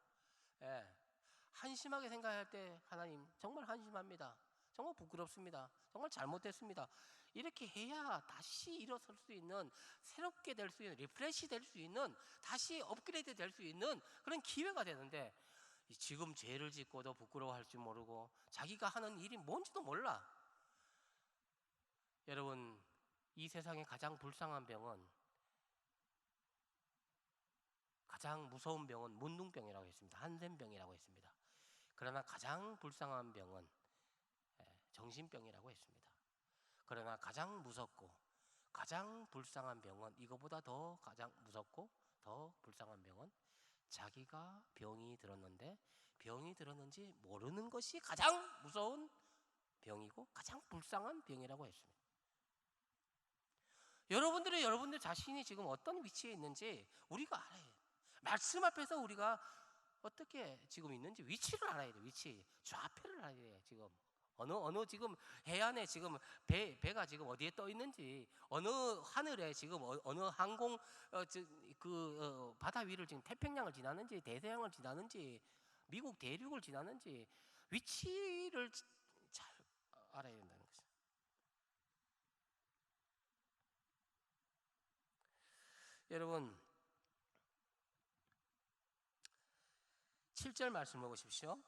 한심하게 생각할 때 하나님 정말 한심합니다. 정말 부끄럽습니다. 정말 잘못됐습니다. 이렇게 해야 다시 일어설 수 있는, 새롭게 될 수 있는, 리프레시 될 수 있는, 다시 업그레이드 될 수 있는 그런 기회가 되는데, 지금 죄를 짓고도 부끄러워할 줄 모르고 자기가 하는 일이 뭔지도 몰라. 여러분, 이 세상에 가장 불쌍한 병은, 가장 무서운 병은 문둥병이라고 했습니다. 한센병이라고 했습니다. 그러나 가장 불쌍한 병은 정신병이라고 했습니다. 그러나 가장 무섭고 가장 불쌍한 병은, 이거보다 더 가장 무섭고 더 불쌍한 병은 자기가 병이 들었는데 병이 들었는지 모르는 것이 가장 무서운 병이고 가장 불쌍한 병이라고 했습니다. 여러분들 자신이 지금 어떤 위치에 있는지 우리가 알아야 해요. 말씀 앞에서 우리가 어떻게 지금 있는지 위치를 알아야 돼요. 위치, 좌표를 알아야 돼요. 지금 어느 지금 해안에 지금 배가 지금 어디에 떠 있는지, 어느 하늘에 지금 어느 항공 바다 위를 지금 태평양을 지나는지 대서양을 지나는지 미국 대륙을 지나는지 위치를 잘 알아야 된다는 거죠. 여러분, 7절 말씀을 보십시오.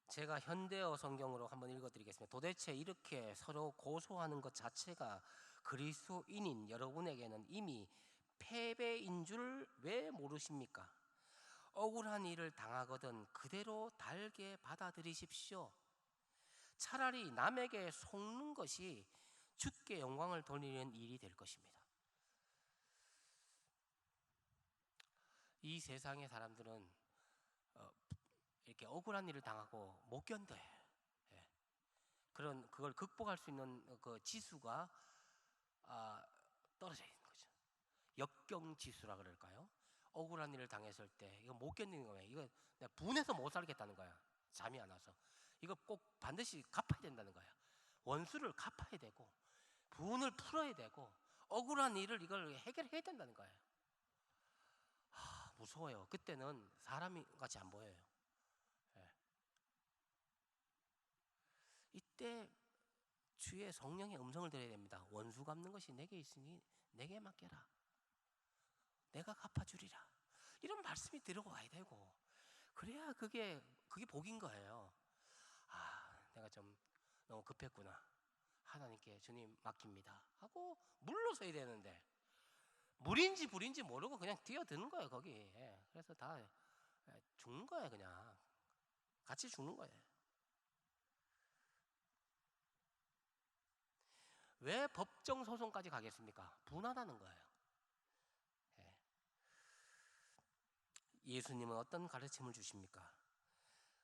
제가 현대어 성경으로 한번 읽어드리겠습니다. 도대체 이렇게 서로 고소하는 것 자체가 그리스도인인 여러분에게는 이미 패배인 줄 왜 모르십니까? 억울한 일을 당하거든 그대로 달게 받아들이십시오. 차라리 남에게 속는 것이 주께 영광을 돌리는 일이 될 것입니다. 이 세상의 사람들은 이렇게 억울한 일을 당하고 못 견뎌요. 그걸 극복할 수 있는 그 지수가 떨어져 있는 거죠. 역경 지수라 그럴까요? 억울한 일을 당했을 때 이거 못 견디는 거예요. 이거 내가 분해서 못 살겠다는 거야. 잠이 안 와서. 이거 꼭 반드시 갚아야 된다는 거야. 원수를 갚아야 되고 분을 풀어야 되고 억울한 일을 이걸 해결해야 된다는 거예요. 무서워요. 그때는 사람이 같이 안 보여요. 이때 주의 성령의 음성을 들어야 됩니다. 원수 갚는 것이 내게 있으니 내게 맡겨라. 내가 갚아주리라. 이런 말씀이 들어와야 되고, 그래야 그게 복인 거예요. 내가 좀 너무 급했구나. 하나님께 주님 맡깁니다 하고 물러서야 되는데 물인지 불인지 모르고 그냥 뛰어드는 거예요 거기. 그래서 다 죽는 거예요. 그냥 같이 죽는 거예요. 왜 법정 소송까지 가겠습니까? 분하다는 거예요. 예수님은 어떤 가르침을 주십니까?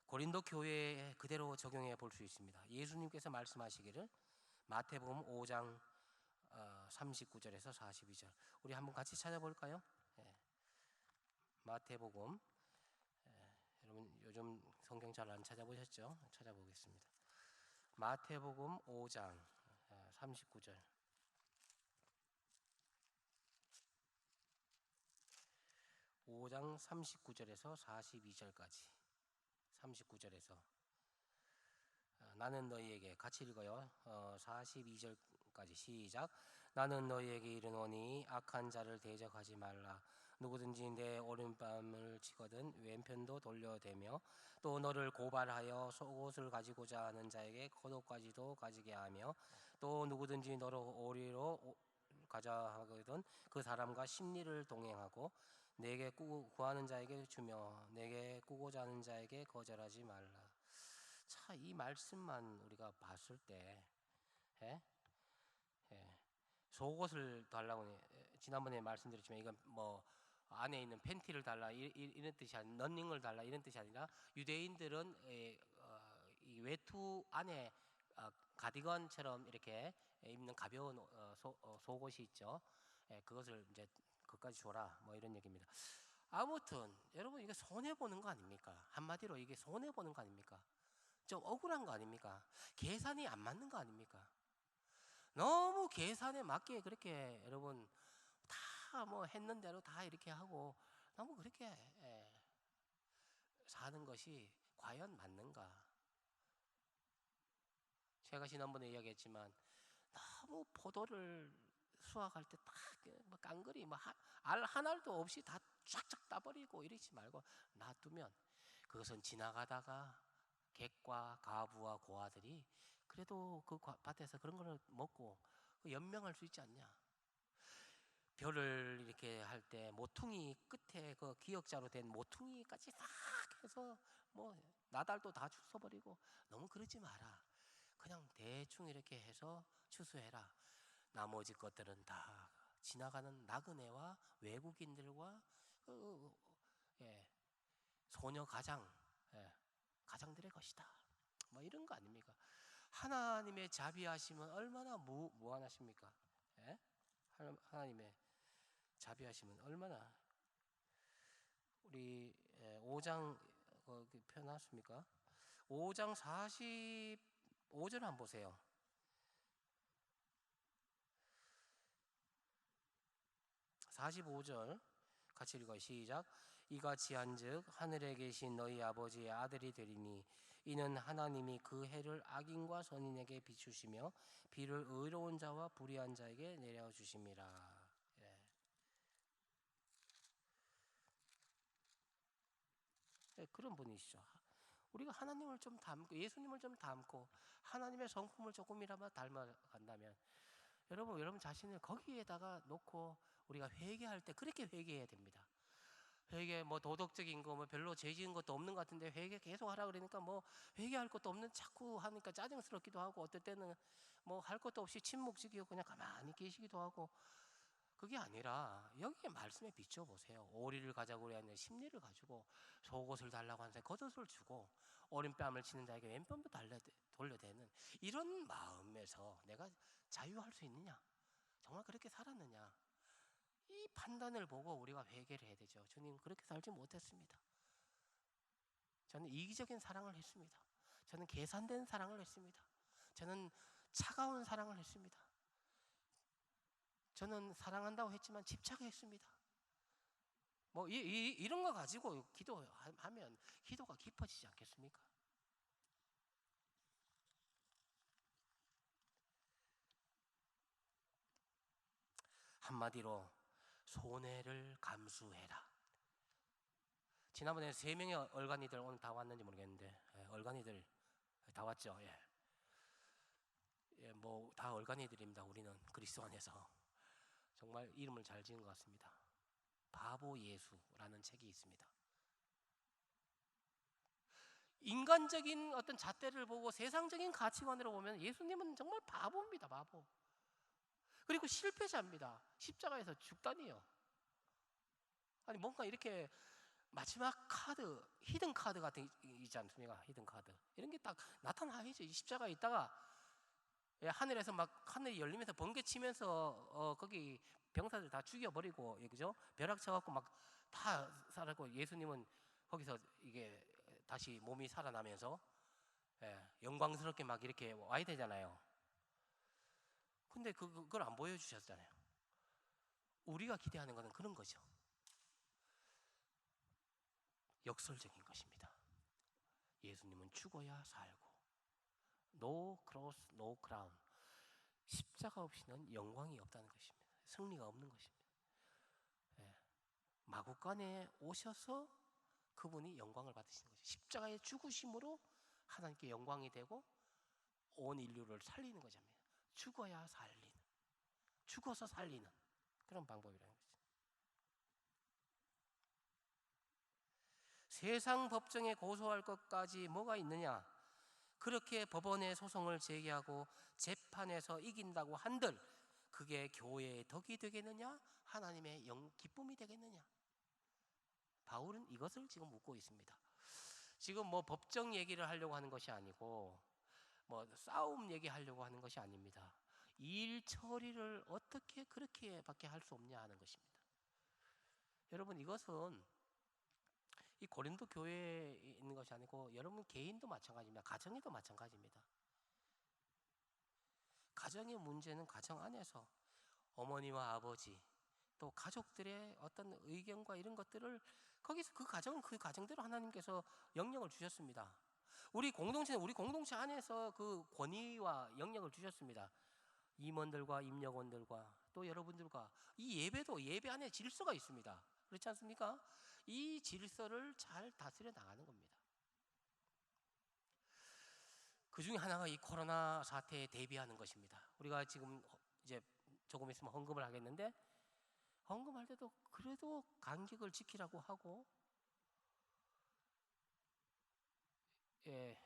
고린도 교회에 그대로 적용해 볼 수 있습니다. 예수님께서 말씀하시기를 마태복음 5장 39절에서 42절, 우리 한번 같이 찾아볼까요? 마태복음, 여러분 요즘 성경 잘 안 찾아보셨죠? 찾아보겠습니다. 마태복음 5장 39절. (5장) 39절에서 42절까지. 39절에서 나는 너희에게, 같이 읽어요. 42절까지 시작. 나는 너희에게 이르노니 악한 자를 대적하지 말라. 누구든지 내 오른뺨을 치거든 왼편도 돌려대며 또 너를 고발하여 속옷을 가지고자 하는 자에게 겉옷까지도 가지게 하며 또 누구든지 너를 오리로 가자 하거든 그 사람과 심리를 동행하고 내게 구하는 자에게 주며 내게 꾸고자 하는 자에게 거절하지 말라. 자, 이 말씀만 우리가 봤을 때 속옷을 달라고, 지난번에 말씀드렸지만 이건 뭐 안에 있는 팬티를 달라 이런 뜻이 아니라, 런닝을 달라 이런 뜻이 아니라, 유대인들은 이 외투 안에 가디건처럼 이렇게 입는 가벼운 속옷이 있죠. 그것을 이제 그까지 줘라 뭐 이런 얘기입니다. 아무튼 여러분, 이게 손해 보는 거 아닙니까? 한마디로 이게 손해 보는 거 아닙니까? 좀 억울한 거 아닙니까? 계산이 안 맞는 거 아닙니까? 너무 계산에 맞게 그렇게 여러분 다 뭐 했는 대로 다 이렇게 하고 너무 그렇게 사는 것이 과연 맞는가? 제가 지난번에 이야기했지만 너무 포도를 수확할 때 딱 뭐 깡그리 알 한 알도 없이 다 쫙쫙 따버리고 이러지 말고 놔두면 그것은 지나가다가 객과 가부와 고아들이 그래도 그 밭에서 그런 걸 먹고 연명할 수 있지 않냐. 별을 이렇게 할 때 모퉁이 끝에 그 기역자로 된 모퉁이까지 싹 해서 뭐 나달도 다 주워버리고 너무 그러지 마라. 그냥 대충 이렇게 해서 추수해라. 나머지 것들은 다 지나가는 나그네와 외국인들과 소녀 가장, 가장들의 것이다. 뭐 이런 거 아닙니까? 하나님의 자비하심은 얼마나 무한하십니까? 예? 하나님의 자비하심은 얼마나. 우리 5장 펴놨습니까? 5장 45절 한번 보세요. 45절 같이 읽어요. 시작. 이같이 한즉 하늘에 계신 너희 아버지의 아들이 되리니 이는 하나님이 그 해를 악인과 선인에게 비추시며 비를 의로운 자와 불의한 자에게 내려 주심이라. 그런 분이시죠. 우리가 하나님을 좀 닮고 예수님을 좀 닮고 하나님의 성품을 조금이라도 닮아간다면 여러분 자신을 거기에다가 놓고 우리가 회개할 때 그렇게 회개해야 됩니다. 회개 뭐 도덕적인 거 뭐 별로 죄 지은 것도 없는 것 같은데 회개 계속 하라 그러니까 뭐 회개할 것도 없는 자꾸 하니까 짜증스럽기도 하고 어떨 때는 뭐 할 것도 없이 침묵지기고 그냥 가만히 계시기도 하고 그게 아니라 여기에 말씀에 비춰보세요. 오리를 가자고 하는 심리를 가지고 속옷을 달라고 하는 사람에 겉옷을 주고 어린 뺨을 치는 자에게 왼뺨도 돌려대는 이런 마음에서 내가 자유할 수 있느냐? 정말 그렇게 살았느냐? 이 판단을 보고 우리가 회개를 해야 되죠. 주님 그렇게 살지 못했습니다. 저는 이기적인 사랑을 했습니다. 저는 계산된 사랑을 했습니다. 저는 차가운 사랑을 했습니다. 저는 사랑한다고 했지만 집착했습니다. 뭐 이런 거 가지고 기도하면 기도가 깊어지지 않겠습니까? 한마디로 손해를 감수해라. 지난번에 3명의 얼간이들 오늘 다 왔는지 모르겠는데 얼간이들 다 왔죠. 뭐 다 얼간이들입니다. 우리는 그리스도 안에서 정말 이름을 잘 지은 것 같습니다. 바보 예수라는 책이 있습니다. 인간적인 어떤 잣대를 보고 세상적인 가치관으로 보면 예수님은 정말 바보입니다. 바보. 그리고 실패자입니다. 십자가에서 죽다니요. 아니 뭔가 이렇게 마지막 카드, 히든 카드 같은 있지 않습니까? 히든 카드 이런 게 딱 나타나야죠. 십자가에 있다가 하늘에서 막 하늘이 열리면서 번개 치면서 거기 병사들 다 죽여버리고 그죠? 벼락 쳐갖고 막 다 살았고 예수님은 거기서 이게 다시 몸이 살아나면서 영광스럽게 막 이렇게 와야 되잖아요. 근데 그걸 안 보여주셨잖아요. 우리가 기대하는 것은 그런 거죠. 역설적인 것입니다. 예수님은 죽어야 살고 No cross, no crown. 십자가 없이는 영광이 없다는 것입니다. 승리가 없는 것입니다. 마구간에 오셔서 그분이 영광을 받으시는 거죠. 십자가의 죽으심으로 하나님께 영광이 되고 온 인류를 살리는 거죠. 죽어야 살리는, 죽어서 살리는 그런 방법이라는 거죠. 세상 법정에 고소할 것까지 뭐가 있느냐? 그렇게 법원에 소송을 제기하고 재판에서 이긴다고 한들 그게 교회의 덕이 되겠느냐? 하나님의 기쁨이 되겠느냐? 바울은 이것을 지금 묻고 있습니다. 지금 뭐 법정 얘기를 하려고 하는 것이 아니고 뭐 싸움 얘기하려고 하는 것이 아닙니다. 일 처리를 어떻게 그렇게밖에 할 수 없냐 하는 것입니다. 여러분 이것은 이 고린도 교회에 있는 것이 아니고 여러분 개인도 마찬가지입니다. 가정에도 마찬가지입니다. 가정의 문제는 가정 안에서 어머니와 아버지 또 가족들의 어떤 의견과 이런 것들을 거기서 그 가정대로 하나님께서 영역을 주셨습니다. 우리 공동체 안에서 그 권위와 영역을 주셨습니다. 임원들과 임역원들과 또 또 여러분들과 이 예배도 예배 안에 질서가 있습니다. 그렇지 않습니까? 이 질서를 잘 다스려 나가는 겁니다. 그 중에 하나가 이 코로나 사태에 대비하는 것입니다. 우리가 지금 이제 조금 있으면 헌금을 하겠는데, 헌금할 때도 그래도 간격을 지키라고 하고, 예,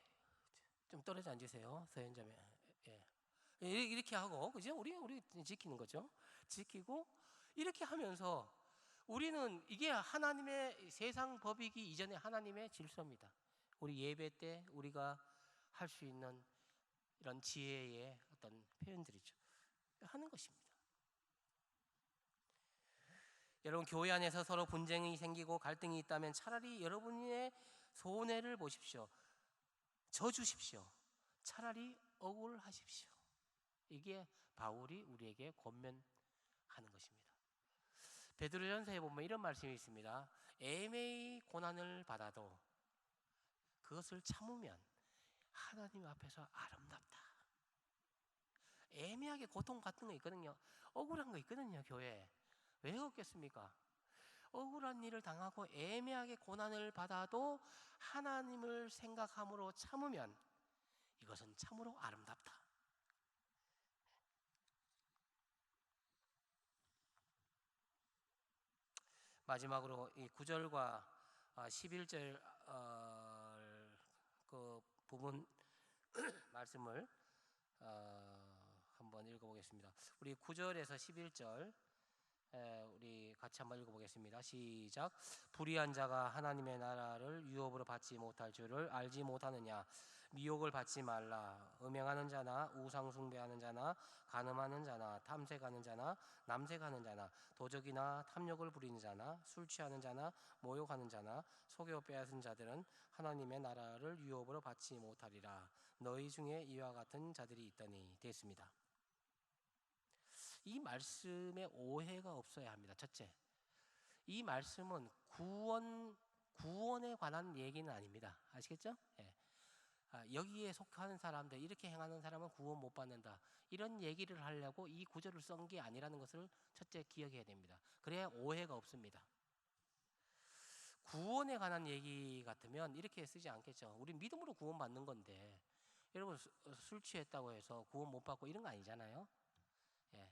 좀 떨어져 앉으세요, 서현자매. 예, 이렇게 하고, 그죠? 우리 지키는 거죠. 지키고 이렇게 하면서 우리는 이게 하나님의 세상 법이기 이전에 하나님의 질서입니다. 우리 예배 때 우리가 할 수 있는 이런 지혜의 어떤 표현들이죠. 하는 것입니다. 여러분, 교회 안에서 서로 분쟁이 생기고 갈등이 있다면 차라리 여러분의 손해를 보십시오. 져주십시오. 차라리 억울하십시오. 이게 바울이 우리에게 권면하는 것입니다. 베드로전서에 보면 이런 말씀이 있습니다. 애매히 고난을 받아도 그것을 참으면 하나님 앞에서 아름답다. 애매하게 고통 같은 거 있거든요. 억울한 거 있거든요, 교회. 왜 없겠습니까? 억울한 일을 당하고 애매하게 고난을 받아도 하나님을 생각함으로 참으면 이것은 참으로 아름답다. 마지막으로 이 9절과 11절 그 부분 말씀을 한번 읽어보겠습니다. 우리 9절에서 11절 우리 같이 한번 읽어보겠습니다. 시작. 불의한 자가 하나님의 나라를 유업으로 받지 못할 줄을 알지 못하느냐. 미혹을 받지 말라. 음행하는 자나 우상 숭배하는 자나 간음하는 자나 탐색하는 자나 남색하는 자나 도적이나 탐욕을 부리는 자나 술 취하는 자나 모욕하는 자나 속여 빼앗은 자들은 하나님의 나라를 유업으로 받지 못하리라. 너희 중에 이와 같은 자들이 있더니 됐습니다. 이 말씀에 오해가 없어야 합니다. 첫째, 이 말씀은 구원에 관한 얘기는 아닙니다. 아시겠죠? 예. 여기에 속하는 사람들, 이렇게 행하는 사람은 구원 못 받는다, 이런 얘기를 하려고 이 구절을 쓴 게 아니라는 것을 첫째 기억해야 됩니다. 그래야 오해가 없습니다. 구원에 관한 얘기 같으면 이렇게 쓰지 않겠죠. 우리 믿음으로 구원 받는 건데, 여러분 술 취했다고 해서 구원 못 받고 이런 거 아니잖아요. 예.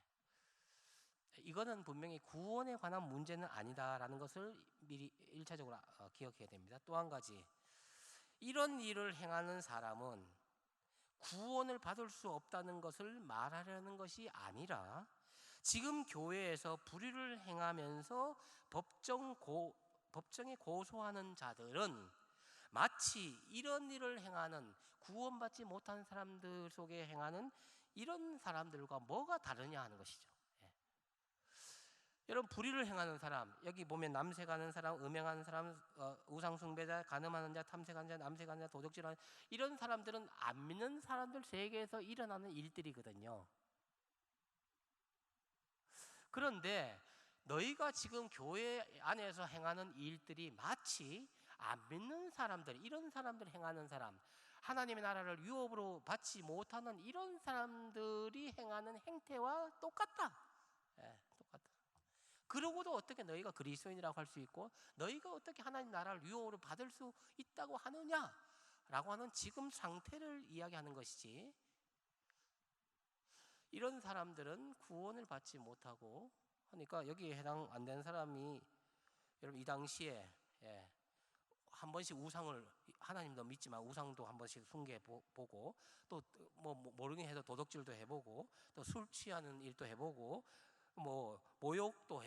이거는 분명히 구원에 관한 문제는 아니다라는 것을 미리 1차적으로 기억해야 됩니다. 또 한 가지, 이런 일을 행하는 사람은 구원을 받을 수 없다는 것을 말하려는 것이 아니라, 지금 교회에서 불의를 행하면서 법정에 고소하는 자들은 마치 이런 일을 행하는 구원받지 못한 사람들 속에 행하는 이런 사람들과 뭐가 다르냐 하는 것이죠. 여러분, 불의를 행하는 사람, 여기 보면 남색하는 사람, 음행하는 사람, 우상숭배자, 간음하는 자, 탐색하는 자, 남색하는 자, 도둑질하는, 이런 사람들은 안 믿는 사람들 세계에서 일어나는 일들이거든요. 그런데 너희가 지금 교회 안에서 행하는 일들이 마치 안 믿는 사람들, 이런 사람들 행하는 사람, 하나님의 나라를 유업으로 받지 못하는 이런 사람들이 행하는 행태와 똑같다. 예, 똑같다. 그러고도 어떻게 너희가 그리스도인이라고 할 수 있고, 너희가 어떻게 하나님 나라를 유업으로 받을 수 있다고 하느냐라고 하는 지금 상태를 이야기하는 것이지, 이런 사람들은 구원을 받지 못하고 하니까 여기에 해당 안 되는 사람이, 여러분 이 당시에 한 번씩 우상을, 하나님도 믿지만 우상도 한 번씩 숭배해보고, 또 뭐 모르긴 해도 도둑질도 해보고, 또 술 취하는 일도 해보고, 뭐 모욕도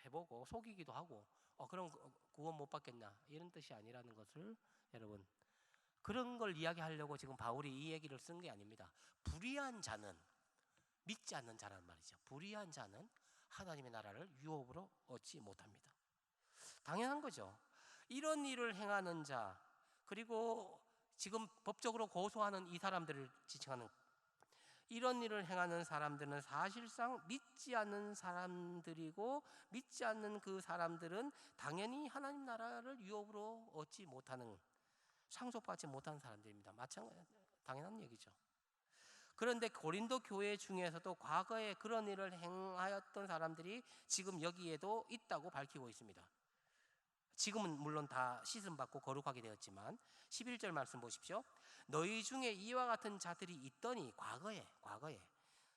해보고, 속이기도 하고, 그럼 구원 못 받겠나, 이런 뜻이 아니라는 것을, 여러분, 그런 걸 이야기하려고 지금 바울이 이 얘기를 쓴 게 아닙니다. 불의한 자는, 믿지 않는 자란 말이죠. 불의한 자는 하나님의 나라를 유업으로 얻지 못합니다. 당연한 거죠. 이런 일을 행하는 자, 그리고 지금 법적으로 고소하는 이 사람들을 지칭하는, 이런 일을 행하는 사람들은 사실상 믿지 않는 사람들이고, 믿지 않는 그 사람들은 당연히 하나님 나라를 유업으로 얻지 못하는, 상속받지 못하는 사람들입니다. 당연한 얘기죠. 그런데 고린도 교회 중에서도 과거에 그런 일을 행하였던 사람들이 지금 여기에도 있다고 밝히고 있습니다. 지금은 물론 다 씻음 받고 거룩하게 되었지만 11절 말씀 보십시오. 너희 중에 이와 같은 자들이 있더니 과거에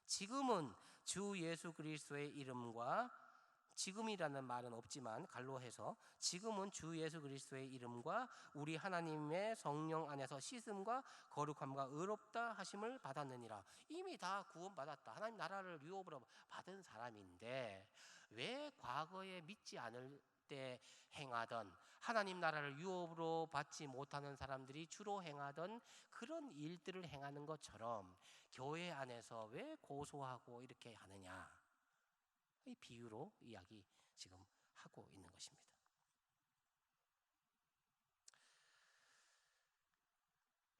지금은 주 예수 그리스도의 이름과, 지금이라는 말은 없지만 갈로 해서 지금은 주 예수 그리스도의 이름과 우리 하나님의 성령 안에서 씻음과 거룩함과 의롭다 하심을 받았느니라. 이미 다 구원받았다. 하나님 나라를 유업으로 받은 사람인데 왜 과거에 믿지 않을 때 행하던, 하나님 나라를 유업으로 받지 못하는 사람들이 주로 행하던 그런 일들을 행하는 것처럼 교회 안에서 왜 고소하고 이렇게 하느냐, 이 비유로 이야기 지금 하고 있는 것입니다.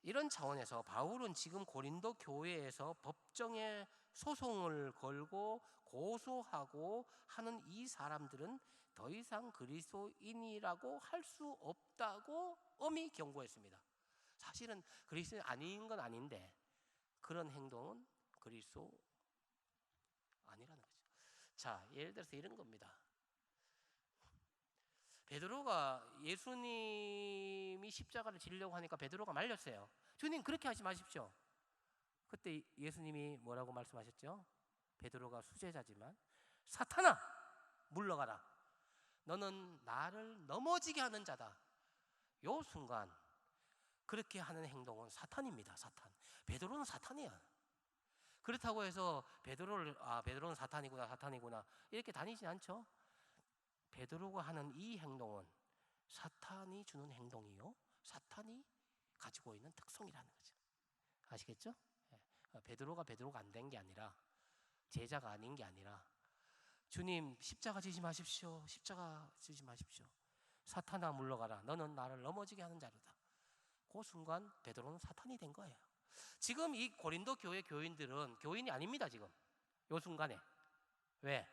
이런 차원에서 바울은 지금 고린도 교회에서 법정에 소송을 걸고 고소하고 하는 이 사람들은 더 이상 그리스도인이라고 할 수 없다고 엄히 경고했습니다. 사실은 그리스도인 아닌 건 아닌데 그런 행동은 그리스도 아니라는 거죠. 자, 예를 들어서 이런 겁니다. 베드로가 예수님이 십자가를 지려고 하니까 베드로가 말렸어요. 주님, 그렇게 하지 마십시오. 그때 예수님이 뭐라고 말씀하셨죠? 베드로가 수제자지만 사탄아, 물러가라. 너는 나를 넘어지게 하는 자다. 요 순간 그렇게 하는 행동은 사탄입니다. 사탄. 베드로는 사탄이야. 그렇다고 해서 베드로는 사탄이구나 이렇게 다니지 않죠. 베드로가 하는 이 행동은 사탄이 주는 행동이요, 사탄이 가지고 있는 특성이라는 거죠. 아시겠죠? 베드로가 안 된 게 아니라, 제자가 아닌 게 아니라, 주님 십자가 지지 마십시오. 사탄아 물러가라. 너는 나를 넘어지게 하는 자로다. 그 순간 베드로는 사탄이 된 거예요. 지금 이 고린도 교회 교인들은 교인이 아닙니다. 지금 요 순간에. 왜?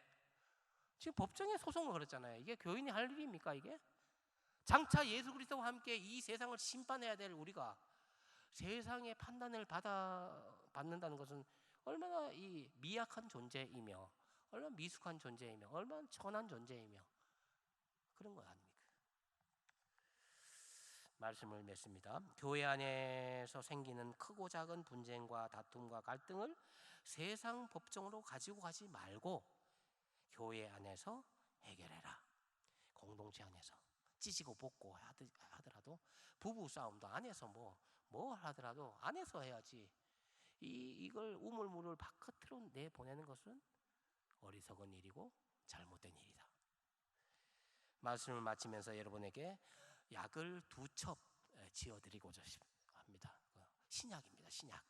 지금 법정에 소송을 걸었잖아요. 이게 교인이 할 일입니까? 이게? 장차 예수 그리스도와 함께 이 세상을 심판해야 될 우리가 세상의 판단을 받는다는 것은 얼마나 이 미약한 존재이며, 얼마나 미숙한 존재이며, 얼마나 천한 존재이며 그런 거 아닙니까? 말씀을 맺습니다. 교회 안에서 생기는 크고 작은 분쟁과 다툼과 갈등을 세상 법정으로 가지고 가지 말고 교회 안에서 해결해라. 공동체 안에서 찢고 볶고 하더라도, 부부 싸움도 안에서 뭐 하더라도 안에서 해야지. 이걸 우물물을 바깥으로 내보내는 것은 어리석은 일이고 잘못된 일이다. 말씀을 마치면서 여러분에게 약을 2첩 지어드리고자 합니다. 신약입니다. 신약.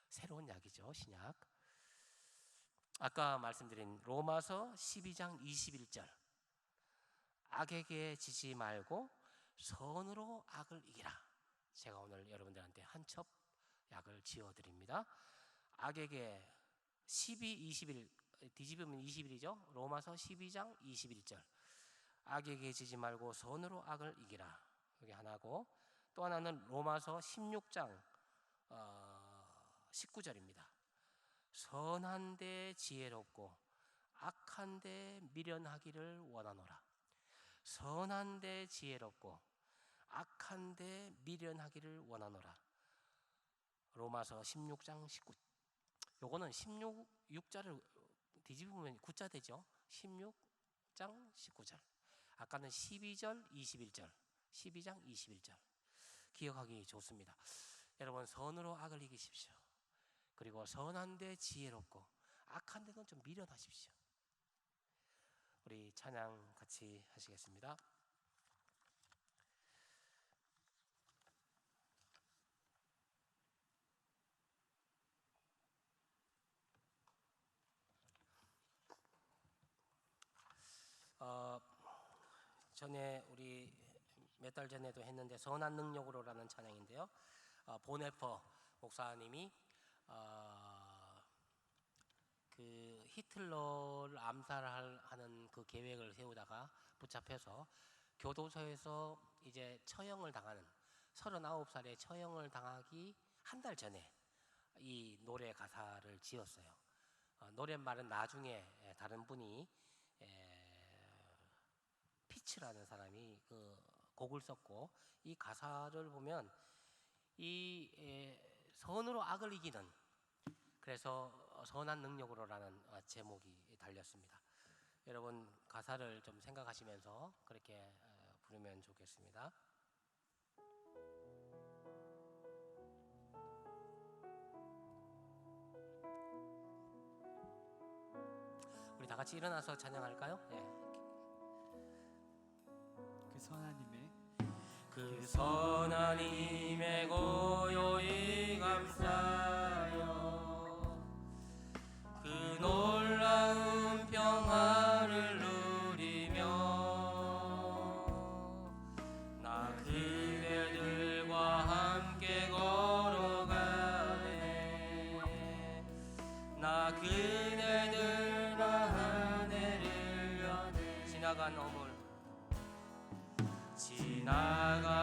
새로운 약이죠. 신약. 아까 말씀드린 로마서 12장 21절, 악에게 지지 말고 선으로 악을 이기라. 제가 오늘 여러분들한테 한 첩 약을 지어드립니다. 악에게 12, 21 뒤집으면 21이죠. 로마서 12장 21절, 악에게 지지 말고 선으로 악을 이기라. 여기 하나고, 또 하나는 로마서 16장 19절입니다. 선한데 지혜롭고 악한데 미련하기를 원하노라. 선한데 지혜롭고 악한데 미련하기를 원하노라. 로마서 16장 19. 요거는 6자를 뒤집으면 9자 되죠. 16장 19절. 아까는 12절 21절, 12장 21절. 기억하기 좋습니다. 여러분, 선으로 악을 이기십시오. 그리고 선한데 지혜롭고 악한데는 좀 미련하십시오. 우리 찬양 같이 하시겠습니다. 전에 우리 몇 달 전에도 했는데 선한 능력으로라는 찬양인데요. 보네퍼 목사님이 그 히틀러를 암살하는 그 계획을 세우다가 붙잡혀서 교도소에서 이제 처형을 당하는 39살에 처형을 당하기 한 달 전에 이 노래 가사를 지었어요. 노랫말은 나중에 다른 분이 피츠라는 사람이 그 곡을 썼고, 이 가사를 보면 이 선으로 악을 이기는, 그래서 선한 능력으로라는 제목이 달렸습니다. 여러분 가사를 좀 생각하시면서 그렇게 부르면 좋겠습니다. 우리 다 같이 일어나서 찬양할까요? 그 선하님의 그 선한 힘에 고요히 감싸요. 그 놀라운 평화를 누리며 나 그대들과 함께 걸어가네. 나 그대들과 하늘을 여네. 지나간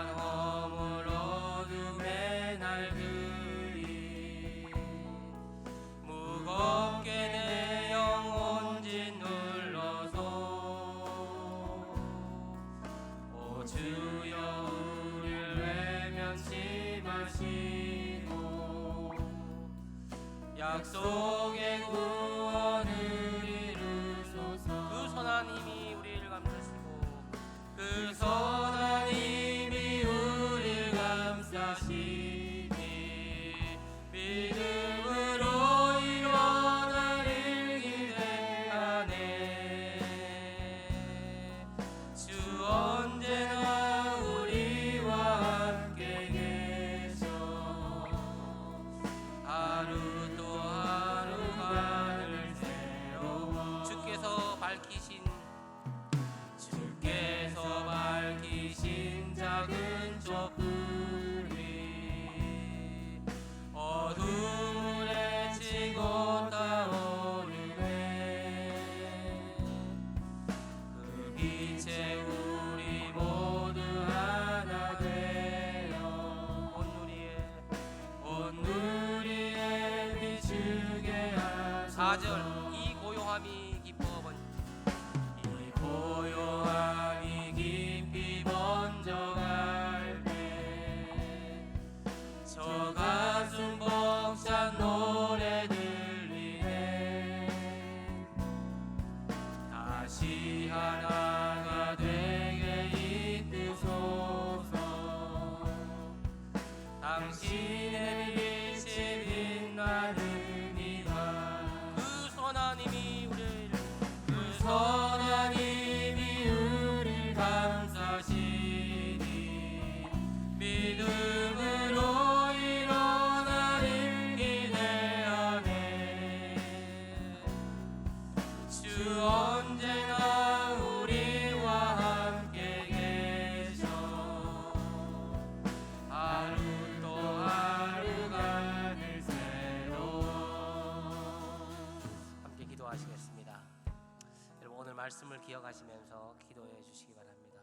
허물 어둠의 날들이 무겁게 내 영혼 짓눌러서 오 주여 우릴 외면치 마시고 약속의 구원을 이루소서. 그 선한 힘이 우리를 감싸시고 그 선한 힘이 우리를 감싸시니 믿음으로 일어나를 기대하네. 주 언제나 우리와 함께 계셔 하루 또 하루가 늘 새로워. 주께서 밝히신 작은 촛불이 어둠을 헤치고 타오르네. 그 빛에 우리 모두 하나 되어 온 누리에 비추게 하소서. 4절 이 고요함이 깊이 번져갈 때 저 가슴 벅찬 노래 들리네. 다시 하나가 되게 이끄소서. 당신의 빛이 빛나는 이밤 그 선한 힘이 우리를 감싸시니 믿음으로 일어나를 기대하네. 주 언제나 우리와 함께 계셔 하루 또 하루가 늘 새로워. 함께 기도하시겠습니다. 여러분 오늘 말씀을 기억하시면서 기도해 주시기 바랍니다.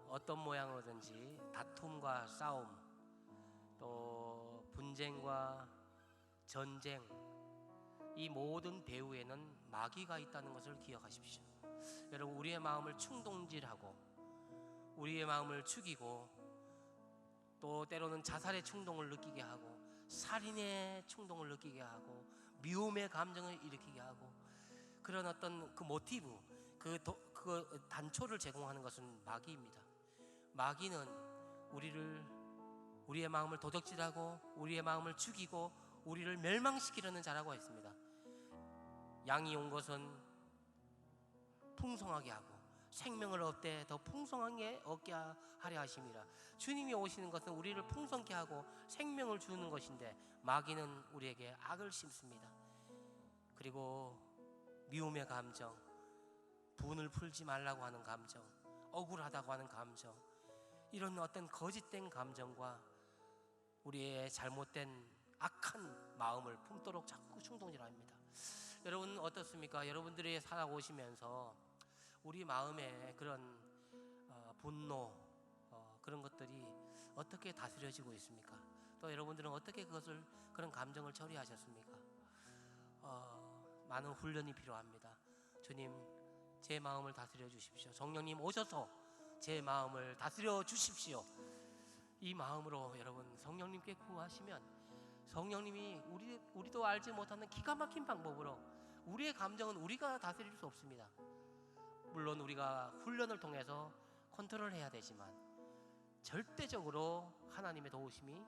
어떤 모양으로든지 다툼과 싸움, 또 분쟁과 전쟁, 이 모든 배후에는 마귀가 있다는 것을 기억하십시오. 여러분 우리의 마음을 충동질하고 우리의 마음을 죽이고 또 때로는 자살의 충동을 느끼게 하고 살인의 충동을 느끼게 하고 미움의 감정을 일으키게 하고 그런 어떤 그 모티브, 그 단초를 제공하는 것은 마귀입니다. 마귀는 우리의 마음을 도적질하고 우리의 마음을 죽이고 우리를 멸망시키려는 자라고 했습니다. 양이 온 것은 풍성하게 하고 생명을 얻되 더 풍성하게 얻게 하려 하심이라. 주님이 오시는 것은 우리를 풍성케 하고 생명을 주는 것인데 마귀는 우리에게 악을 심습니다. 그리고 미움의 감정, 분을 풀지 말라고 하는 감정, 억울하다고 하는 감정, 이런 어떤 거짓된 감정과 우리의 잘못된 악한 마음을 품도록 자꾸 충동질합니다. 여러분 어떻습니까? 여러분들이 살아오시면서 우리 마음에 그런 분노, 그런 것들이 어떻게 다스려지고 있습니까? 또 여러분들은 어떻게 그런 감정을 처리하셨습니까? 많은 훈련이 필요합니다. 주님, 제 마음을 다스려 주십시오. 성령님 오셔서 제 마음을 다스려 주십시오. 이 마음으로 여러분 성령님께 구하시면 성령님이 우리도 알지 못하는 기가 막힌 방법으로 우리의 감정은 우리가 다스릴 수 없습니다. 물론 우리가 훈련을 통해서 컨트롤해야 되지만 절대적으로 하나님의 도우심이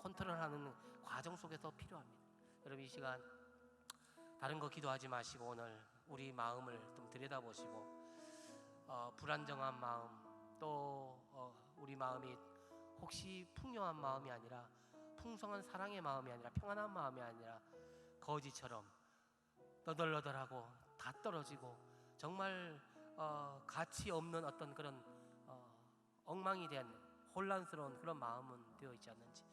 컨트롤하는 과정 속에서 필요합니다. 여러분 이 시간 다른 거 기도하지 마시고 오늘 우리 마음을 좀 들여다보시고 불안정한 마음 또 우리 마음이 혹시 풍요한 마음이 아니라 풍성한 사랑의 마음이 아니라 평안한 마음이 아니라 거지처럼 너덜너덜하고 다 떨어지고 정말 가치 없는 어떤 그런 엉망이 된 혼란스러운 그런 마음은 되어 있지 않는지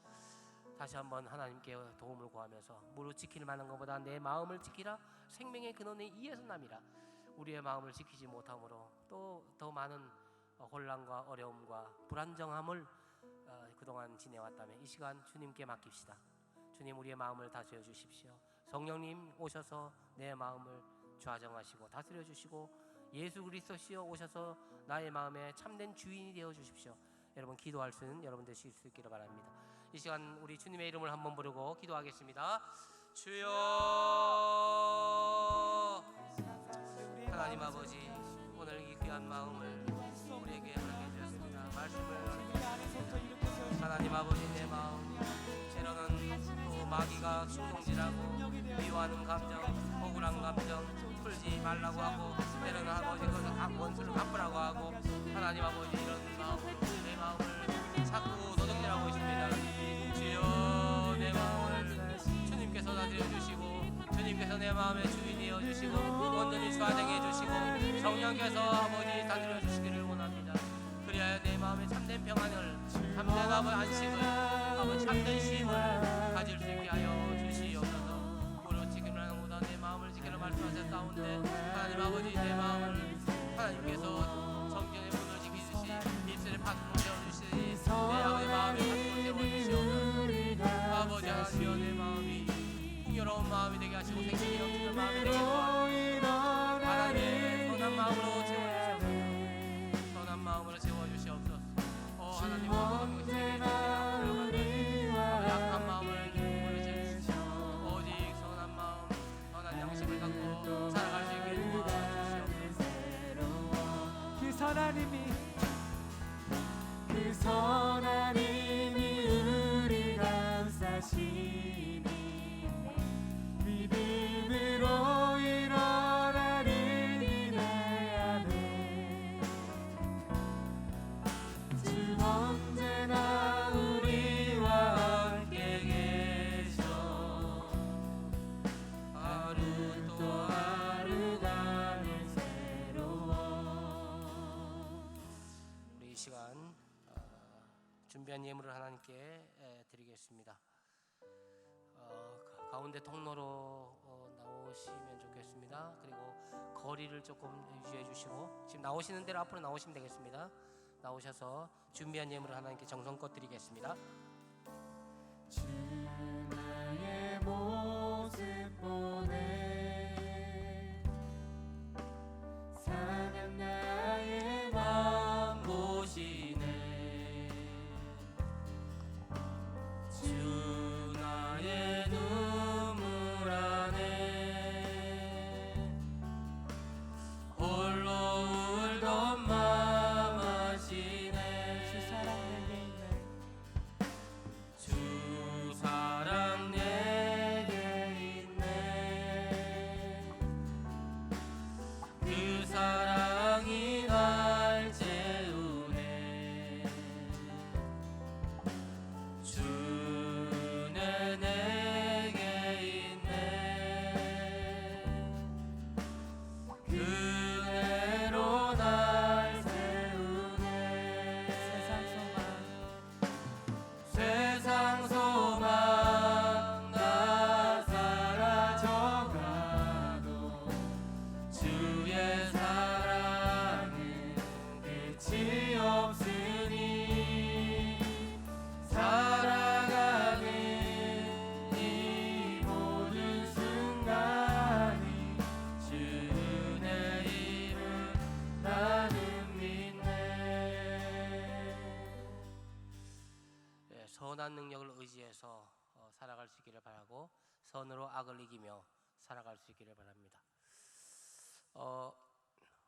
다시 한번 하나님께 도움을 구하면서 무릇 지킬 만한 것보다 내 마음을 지키라 생명의 근원이 이에서 남이라. 우리의 마음을 지키지 못함으로 또 더 많은 혼란과 어려움과 불안정함을 그동안 지내왔다면 이 시간 주님께 맡깁시다. 주님 우리의 마음을 다스려 주십시오. 성령님 오셔서 내 마음을 좌정하시고 다스려 주시고 예수 그리스도시여 오셔서 나의 마음에 참된 주인이 되어 주십시오. 여러분 기도할 수 있는 여러분 되실 수 있기를 바랍니다. 이 시간 우리 주님의 이름을 한번 부르고 기도하겠습니다. 주여 하나님 아버지 오늘 이 귀한 마음을 우리에게 허락해 주셨습니다. 말씀을 하나님 아버지 내 마음 때로는 또 마귀가 충동질하고 미워하는 감정 억울한 감정 풀지 말라고 하고 때로는 아버지 그것을 원수를 갚으라고 하고 하나님 아버지 이런 마음으로 내 마음을 자꾸 노동질하고 있습니다. 주여 내 마음을 주님께서 다스려 주시고 주님께서 내 마음의 주인이어 주시고 온전히 좌정해 주시고 성령께서 아버지 다스려 주시기를 원합니다. 그리하여 내 마음에 참된 평안을 참된 안식을 아버지 참된 쉼을 가질 수 있게 하여 주시옵소서. 무릇 지키는 것보다 내 마음을 지키라 말씀하셨사온데 하나님 아버지 내 마음을 하나님께서 성전의 문을 지키듯이 입술의 파수를 세워주시니 내 아버지 마음의 파수를 세워주시옵소서. 아버지 하나님여 내 마음이 풍요로운 마음이 되게 하시고 생명이 넘치는 마음이 되게 도와주시옵소서. 하나님 선한 마음으로 채워주시옵소서. 선한 마음으로 채워주시옵소서. 하나님 모든 것이 되게 해주시옵소서. 약한 마음을 보여주시옵소서. 오직 선한 마음 선한 양심을 갖고 살아갈 수 있게 도와주시옵소서. 그 선한 힘이 우리 감싸시니 믿음으로 일어나리니 내 안에 주 언제나 우리와 함께 계셔 하루 또 하루가 늘 새로워. 우리 이 시간 준비한 예물을 하나님께 드리겠습니다. 가운데 통로로 나오시면 좋겠습니다. 그리고 거리를 조금 유지해 주시고 지금 나오시는 대로 앞으로 나오시면 되겠습니다. 나오셔서 준비한 예물을 하나님께 정성껏 드리겠습니다. 주 나의 모습 보네 상한 나의 마음 보시네 주 나의 눈물 안에 홀로 울던 마음 아시네 주 사랑 내게 있네 주 사랑 내게 있네 그 사랑이 날 채우네 주는 내게 있네 그대로 날 세우네 세상 소망 나 사라져가도 주의 사랑 의지해서 살아갈 수 있기를 바라고 선으로 악을 이기며 살아갈 수 있기를 바랍니다.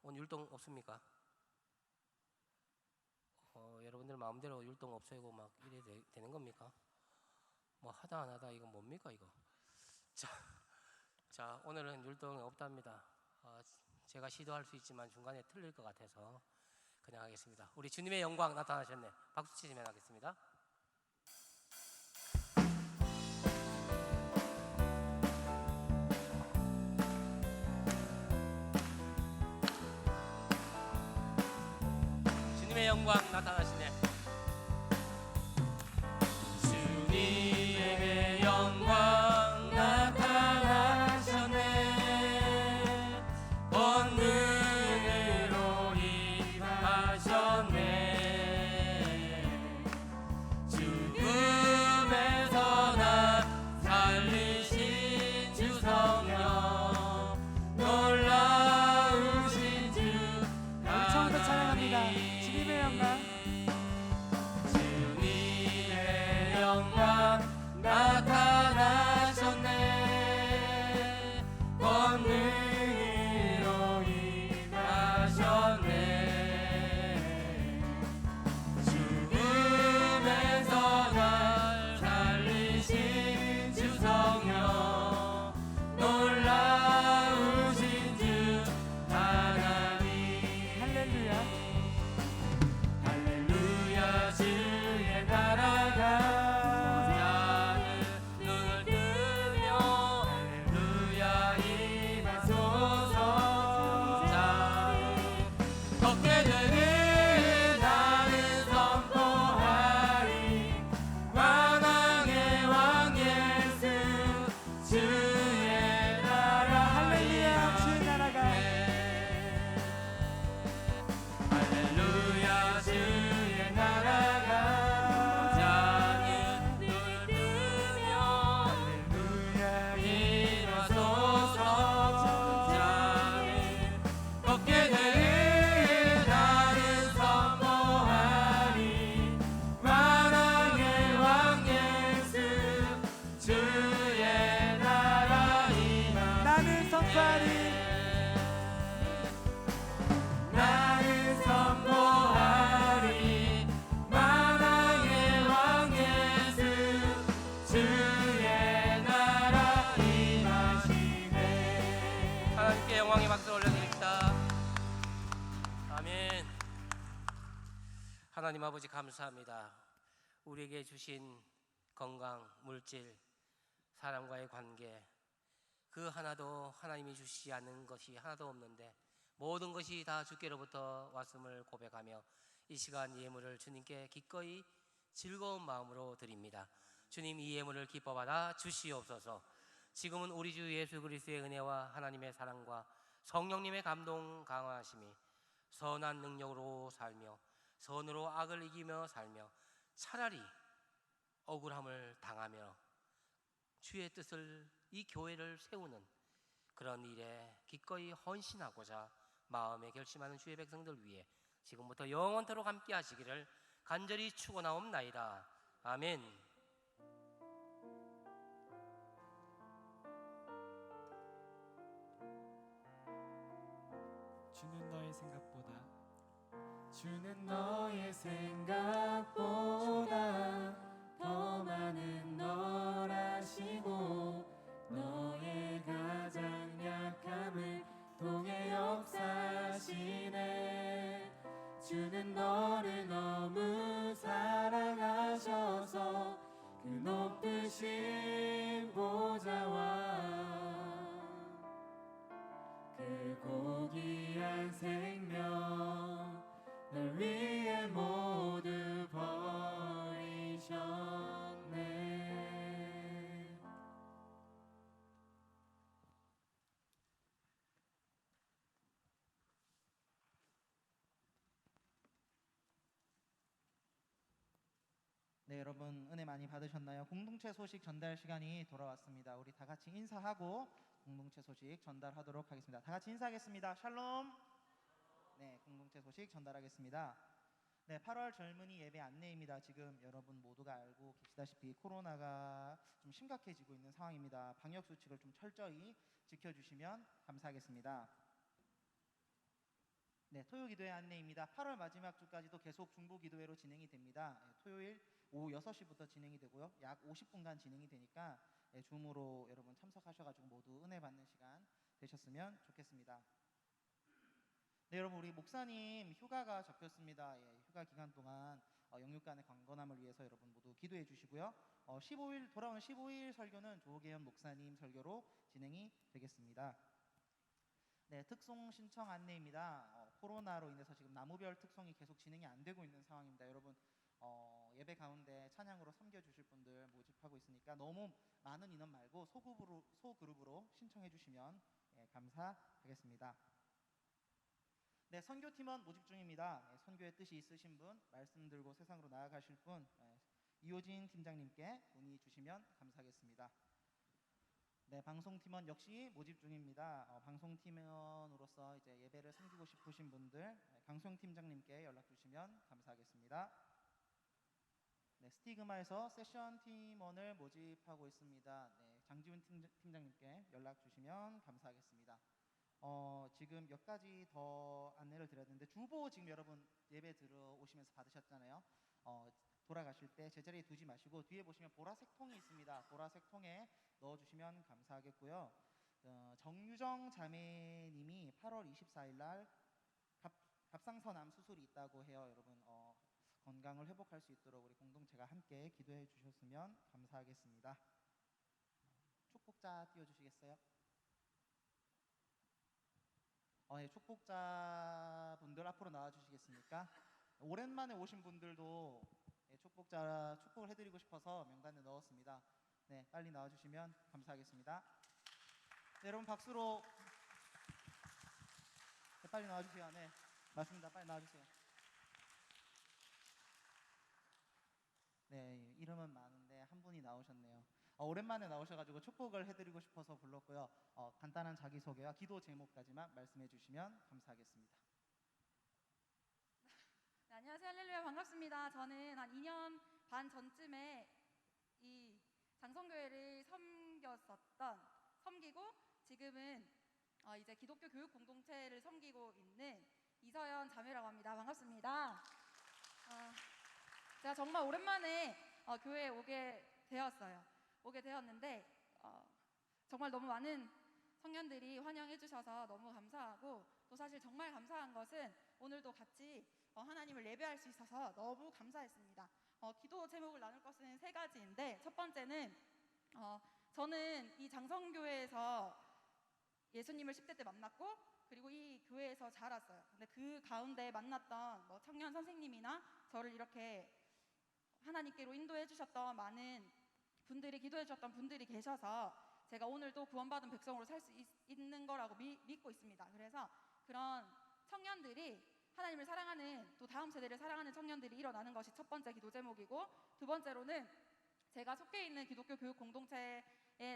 오늘 율동 없습니까? 여러분들 마음대로 율동 없애고 막 이래 되는 겁니까? 뭐 하다 안 하다 이거 뭡니까 이거? 자 오늘은 율동이 없답니다. 제가 시도할 수 있지만 중간에 틀릴 것 같아서 그냥 하겠습니다. 우리 주님의 영광 나타나셨네. 박수 치시면 하겠습니다. 주님의 영광 나타나시네. 주님의 영광 나타나셨네. 권능으로 임하셨네. 죽음에서 나 살리신 주 성령, 놀라우신 주 우리 처음부터 찬양합니다. 주님의 영광. 주님의 영광 나타나셨네. 권능으로 임하셨네. 죽음에서 날 살리신 주 성령, 놀라우신 주 하나님. 할렐루야. 할렐루야. 주의 나라가 자는 눈을 뜨며 할렐루야 임하소서. 자는 걷게 되는 나는 선포하리. 만왕의 왕 예수 주의 나라. 할렐루야. 주의 나라가. 할렐루야. 주의 나라가 자는 눈을 뜨며 할렐루야 임하소서. 자는 걷게 되는 나는 선포하리. 만왕의 왕 예수 주의 나라 임하시네. 나는 선포하리. 나는 선포하리. 만왕의 왕 예수 주의 나라 임하시네. 하나님께 영광의 박수 올려드립니다. 아멘. 하나님 아버지 감사합니다. 우리에게 주신 건강, 물질, 사람과의 관계, 그 하나도 하나님이 주시지 않는 것이 하나도 없는데 모든 것이 다 주께로부터 왔음을 고백하며 이 시간 예물을 주님께 기꺼이 즐거운 마음으로 드립니다. 주님, 이 예물을 기뻐 받아 주시옵소서. 지금은 우리 주 예수 그리스도의 은혜와 하나님의 사랑과 성령님의 감동 강화하심이 선한 능력으로 살며 선으로 악을 이기며 살며 차라리 억울함을 당하며 주의 뜻을, 이 교회를 세우는 그런 일에 기꺼이 헌신하고자 마음에 결심하는 주의 백성들 위해 지금부터 영원토록 함께 하시기를 간절히 축원하옵나이다. 아멘. 주는 너의 생각보다 주는 너의 생각보다 더 많은 널 아시고 너의 가장 약함을 통해 역사하시네. 주는 너를 너무 사랑하셔서 그 높으신 보좌와 그 고귀한 생명 널 위해 모두 버리셨네. 네, 여러분 은혜 많이 받으셨나요? 공동체 소식 전달 시간이 돌아왔습니다. 우리 다 같이 인사하고 공동체 소식 전달하도록 하겠습니다. 다 같이 인사하겠습니다. 샬롬. 네, 공동체 소식 전달하겠습니다. 네, 8월 젊은이 예배 안내입니다. 지금 여러분 모두가 알고 계시다시피 코로나가 좀 심각해지고 있는 상황입니다. 방역 수칙을 좀 철저히 지켜주시면 감사하겠습니다. 네, 토요 기도회 안내입니다. 8월 마지막 주까지도 계속 중보 기도회로 진행이 됩니다. 토요일 오후 6시부터 진행이 되고요. 약 50분간 진행이 되니까 줌으로 여러분 참석하셔가지고 모두 은혜 받는 시간 되셨으면 좋겠습니다. 네, 여러분 우리 목사님 휴가가 잡혔습니다. 휴가 기간 동안 영육간의 강건함을 위해서 여러분 모두 기도해 주시고요. 15일 돌아오는 15일 설교는 조계현 목사님 설교로 진행이 되겠습니다. 네, 특송 신청 안내입니다. 코로나로 인해서 지금 나무별 특송이 계속 진행이 안 되고 있는 상황입니다. 여러분 예배 가운데 찬양으로 섬겨주실 분들 모집하고 있으니까 너무 많은 인원 말고 소그룹으로 신청해 주시면 감사하겠습니다. 네, 선교팀원 모집 중입니다. 선교의 뜻이 있으신 분, 말씀 들고 세상으로 나아가실 분, 이호진 팀장님께 문의 주시면 감사하겠습니다. 네, 방송팀원 역시 모집 중입니다. 방송팀원으로서 이제 예배를 섬기고 싶으신 분들, 강소영 팀장님께 연락 주시면 감사하겠습니다. 네, 스티그마에서 세션 팀원을 모집하고 있습니다. 네, 장지훈 팀장님께 연락 주시면 감사하겠습니다. 지금 몇 가지 더 안내를 드려야 되는데 주보 지금 여러분 예배 들어오시면서 받으셨잖아요. 돌아가실 때 제자리에 두지 마시고 뒤에 보시면 보라색 통이 있습니다. 보라색 통에 넣어주시면 감사하겠고요. 정유정 자매님이 8월 24일 날 갑상선암 수술이 있다고 해요. 여러분 건강을 회복할 수 있도록 우리 공동체가 함께 기도해 주셨으면 감사하겠습니다. 축복자 띄워주시겠어요? 네, 축복자분들 앞으로 나와주시겠습니까? 오랜만에 오신 분들도 축복을 해드리고 싶어서 명단에 넣었습니다. 네, 빨리 나와주시면 감사하겠습니다. 네, 여러분 박수로 빨리 나와주세요. 네, 맞습니다. 빨리 나와주세요. 네, 이름은 많은데 한 분이 나오셨네요. 오랜만에 나오셔가지고 축복을 해드리고 싶어서 불렀고요. 간단한 자기소개와 기도 제목까지만 말씀해 주시면 감사하겠습니다. 네, 안녕하세요. 할렐루야, 반갑습니다. 저는 한 2년 반 전쯤에 이 장성교회를 섬기고 지금은 이제 기독교 교육 공동체를 섬기고 있는 이서연 자매라고 합니다. 반갑습니다. 제가 정말 오랜만에 교회에 오게 되었는데 정말 너무 많은 청년들이 환영해 주셔서 너무 감사하고 또 사실 정말 감사한 것은 오늘도 같이 하나님을 예배할 수 있어서 너무 감사했습니다. 기도 제목을 나눌 것은 3가지인데 첫 번째는 저는 이 장성교회에서 예수님을 10대 때 만났고 그리고 이 교회에서 자랐어요. 근데 그 가운데 만났던 청년 선생님이나 저를 이렇게 하나님께로 인도해 주셨던 많은 분들이 기도해 주셨던 분들이 계셔서 제가 오늘도 구원받은 백성으로 살 수 있는 거라고 믿고 있습니다. 그래서 그런 청년들이 하나님을 사랑하는 또 다음 세대를 사랑하는 청년들이 일어나는 것이 첫 번째 기도 제목이고 두 번째로는 제가 속해 있는 기독교 교육 공동체에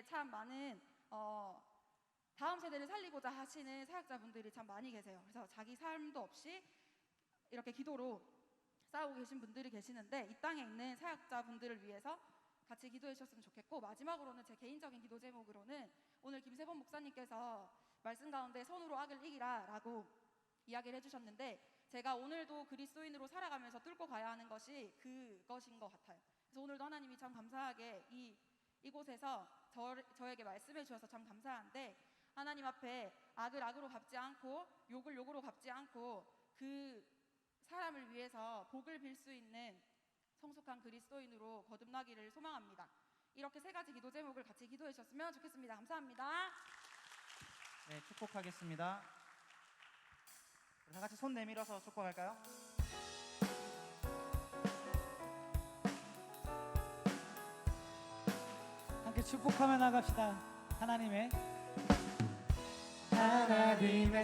참 많은 다음 세대를 살리고자 하시는 사역자분들이 참 많이 계세요. 그래서 자기 삶도 없이 이렇게 기도로 싸우고 계신 분들이 계시는데 이 땅에 있는 사역자분들을 위해서 같이 기도해 주셨으면 좋겠고 마지막으로는 제 개인적인 기도 제목으로는 오늘 김세범 목사님께서 말씀 가운데 선으로 악을 이기라 라고 이야기를 해주셨는데 제가 오늘도 그리스도인으로 살아가면서 뚫고 가야 하는 것이 그것인 것 같아요. 그래서 오늘도 하나님이 참 감사하게 이곳에서 저에게 말씀해 주셔서 참 감사한데 하나님 앞에 악을 악으로 갚지 않고 욕을 욕으로 갚지 않고 그 사람을 위해서 복을 빌 수 있는 성숙한 그리스도인으로 거듭나기를 소망합니다. 이렇게 3가지 기도 제목을 같이 기도해 주셨으면 좋겠습니다. 감사합니다. 네, 축복하겠습니다. 다 같이 손 내밀어서 축복할까요? 함께 축복하며 나갑시다. 하나님의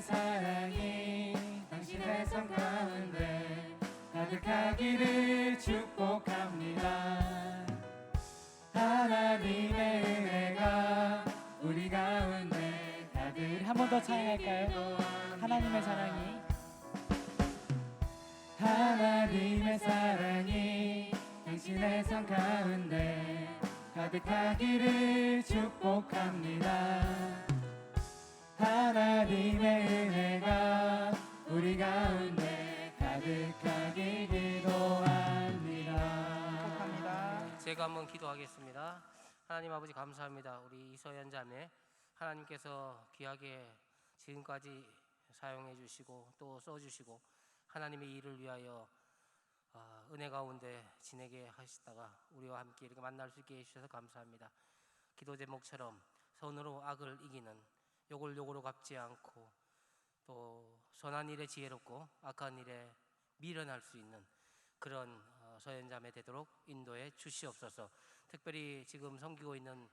사랑이 당신의 삶 가운데 가득하기를 축복합니다. 하나님의 은혜가 우리 가운데 가득. 우리 한 번 더 찬양할까요? 하나님의 사랑이 하나님의 사랑이 당신의 삶 가운데 가득하기를 축복합니다. 하나님의 은혜가 우리 가운데 가득하길 기도합니다. 축복합니다. 제가 한번 기도하겠습니다. 하나님 아버지 감사합니다. 우리 이서연 자매 하나님께서 귀하게 지금까지 사용해 주시고 또 써주시고 하나님의 일을 위하여 은혜 가운데 지내게 하시다가 우리와 함께 이렇게 만날 수 있게 해주셔서 감사합니다. 기도 제목처럼 선으로 악을 이기는 욕을 욕으로 갚지 않고 또 선한 일에 지혜롭고 악한 일에 미련할 수 있는 그런 서연자매 되도록 인도해 주시옵소서. 특별히 지금 섬기고 있는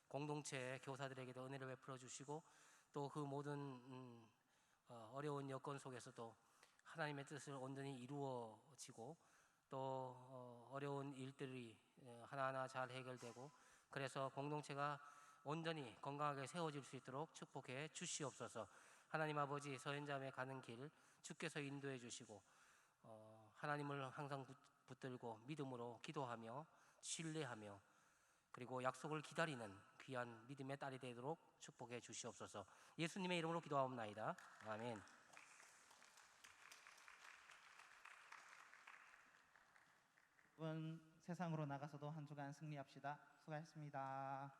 공동체 교사들에게도 은혜를 베풀어 주시고 또 그 모든 어려운 여건 속에서도 하나님의 뜻을 온전히 이루어지고 또 어려운 일들이 하나하나 잘 해결되고 그래서 공동체가 온전히 건강하게 세워질 수 있도록 축복해 주시옵소서. 하나님 아버지 서연자매 가는 길 주께서 인도해 주시고 하나님을 항상 붙들고 믿음으로 기도하며 신뢰하며 그리고 약속을 기다리는 귀한 믿음의 딸이 되도록 축복해 주시옵소서. 예수님의 이름으로 기도하옵나이다. 아멘. 여러분 세상으로 나가서도 한 주간 승리합시다. 수고하셨습니다.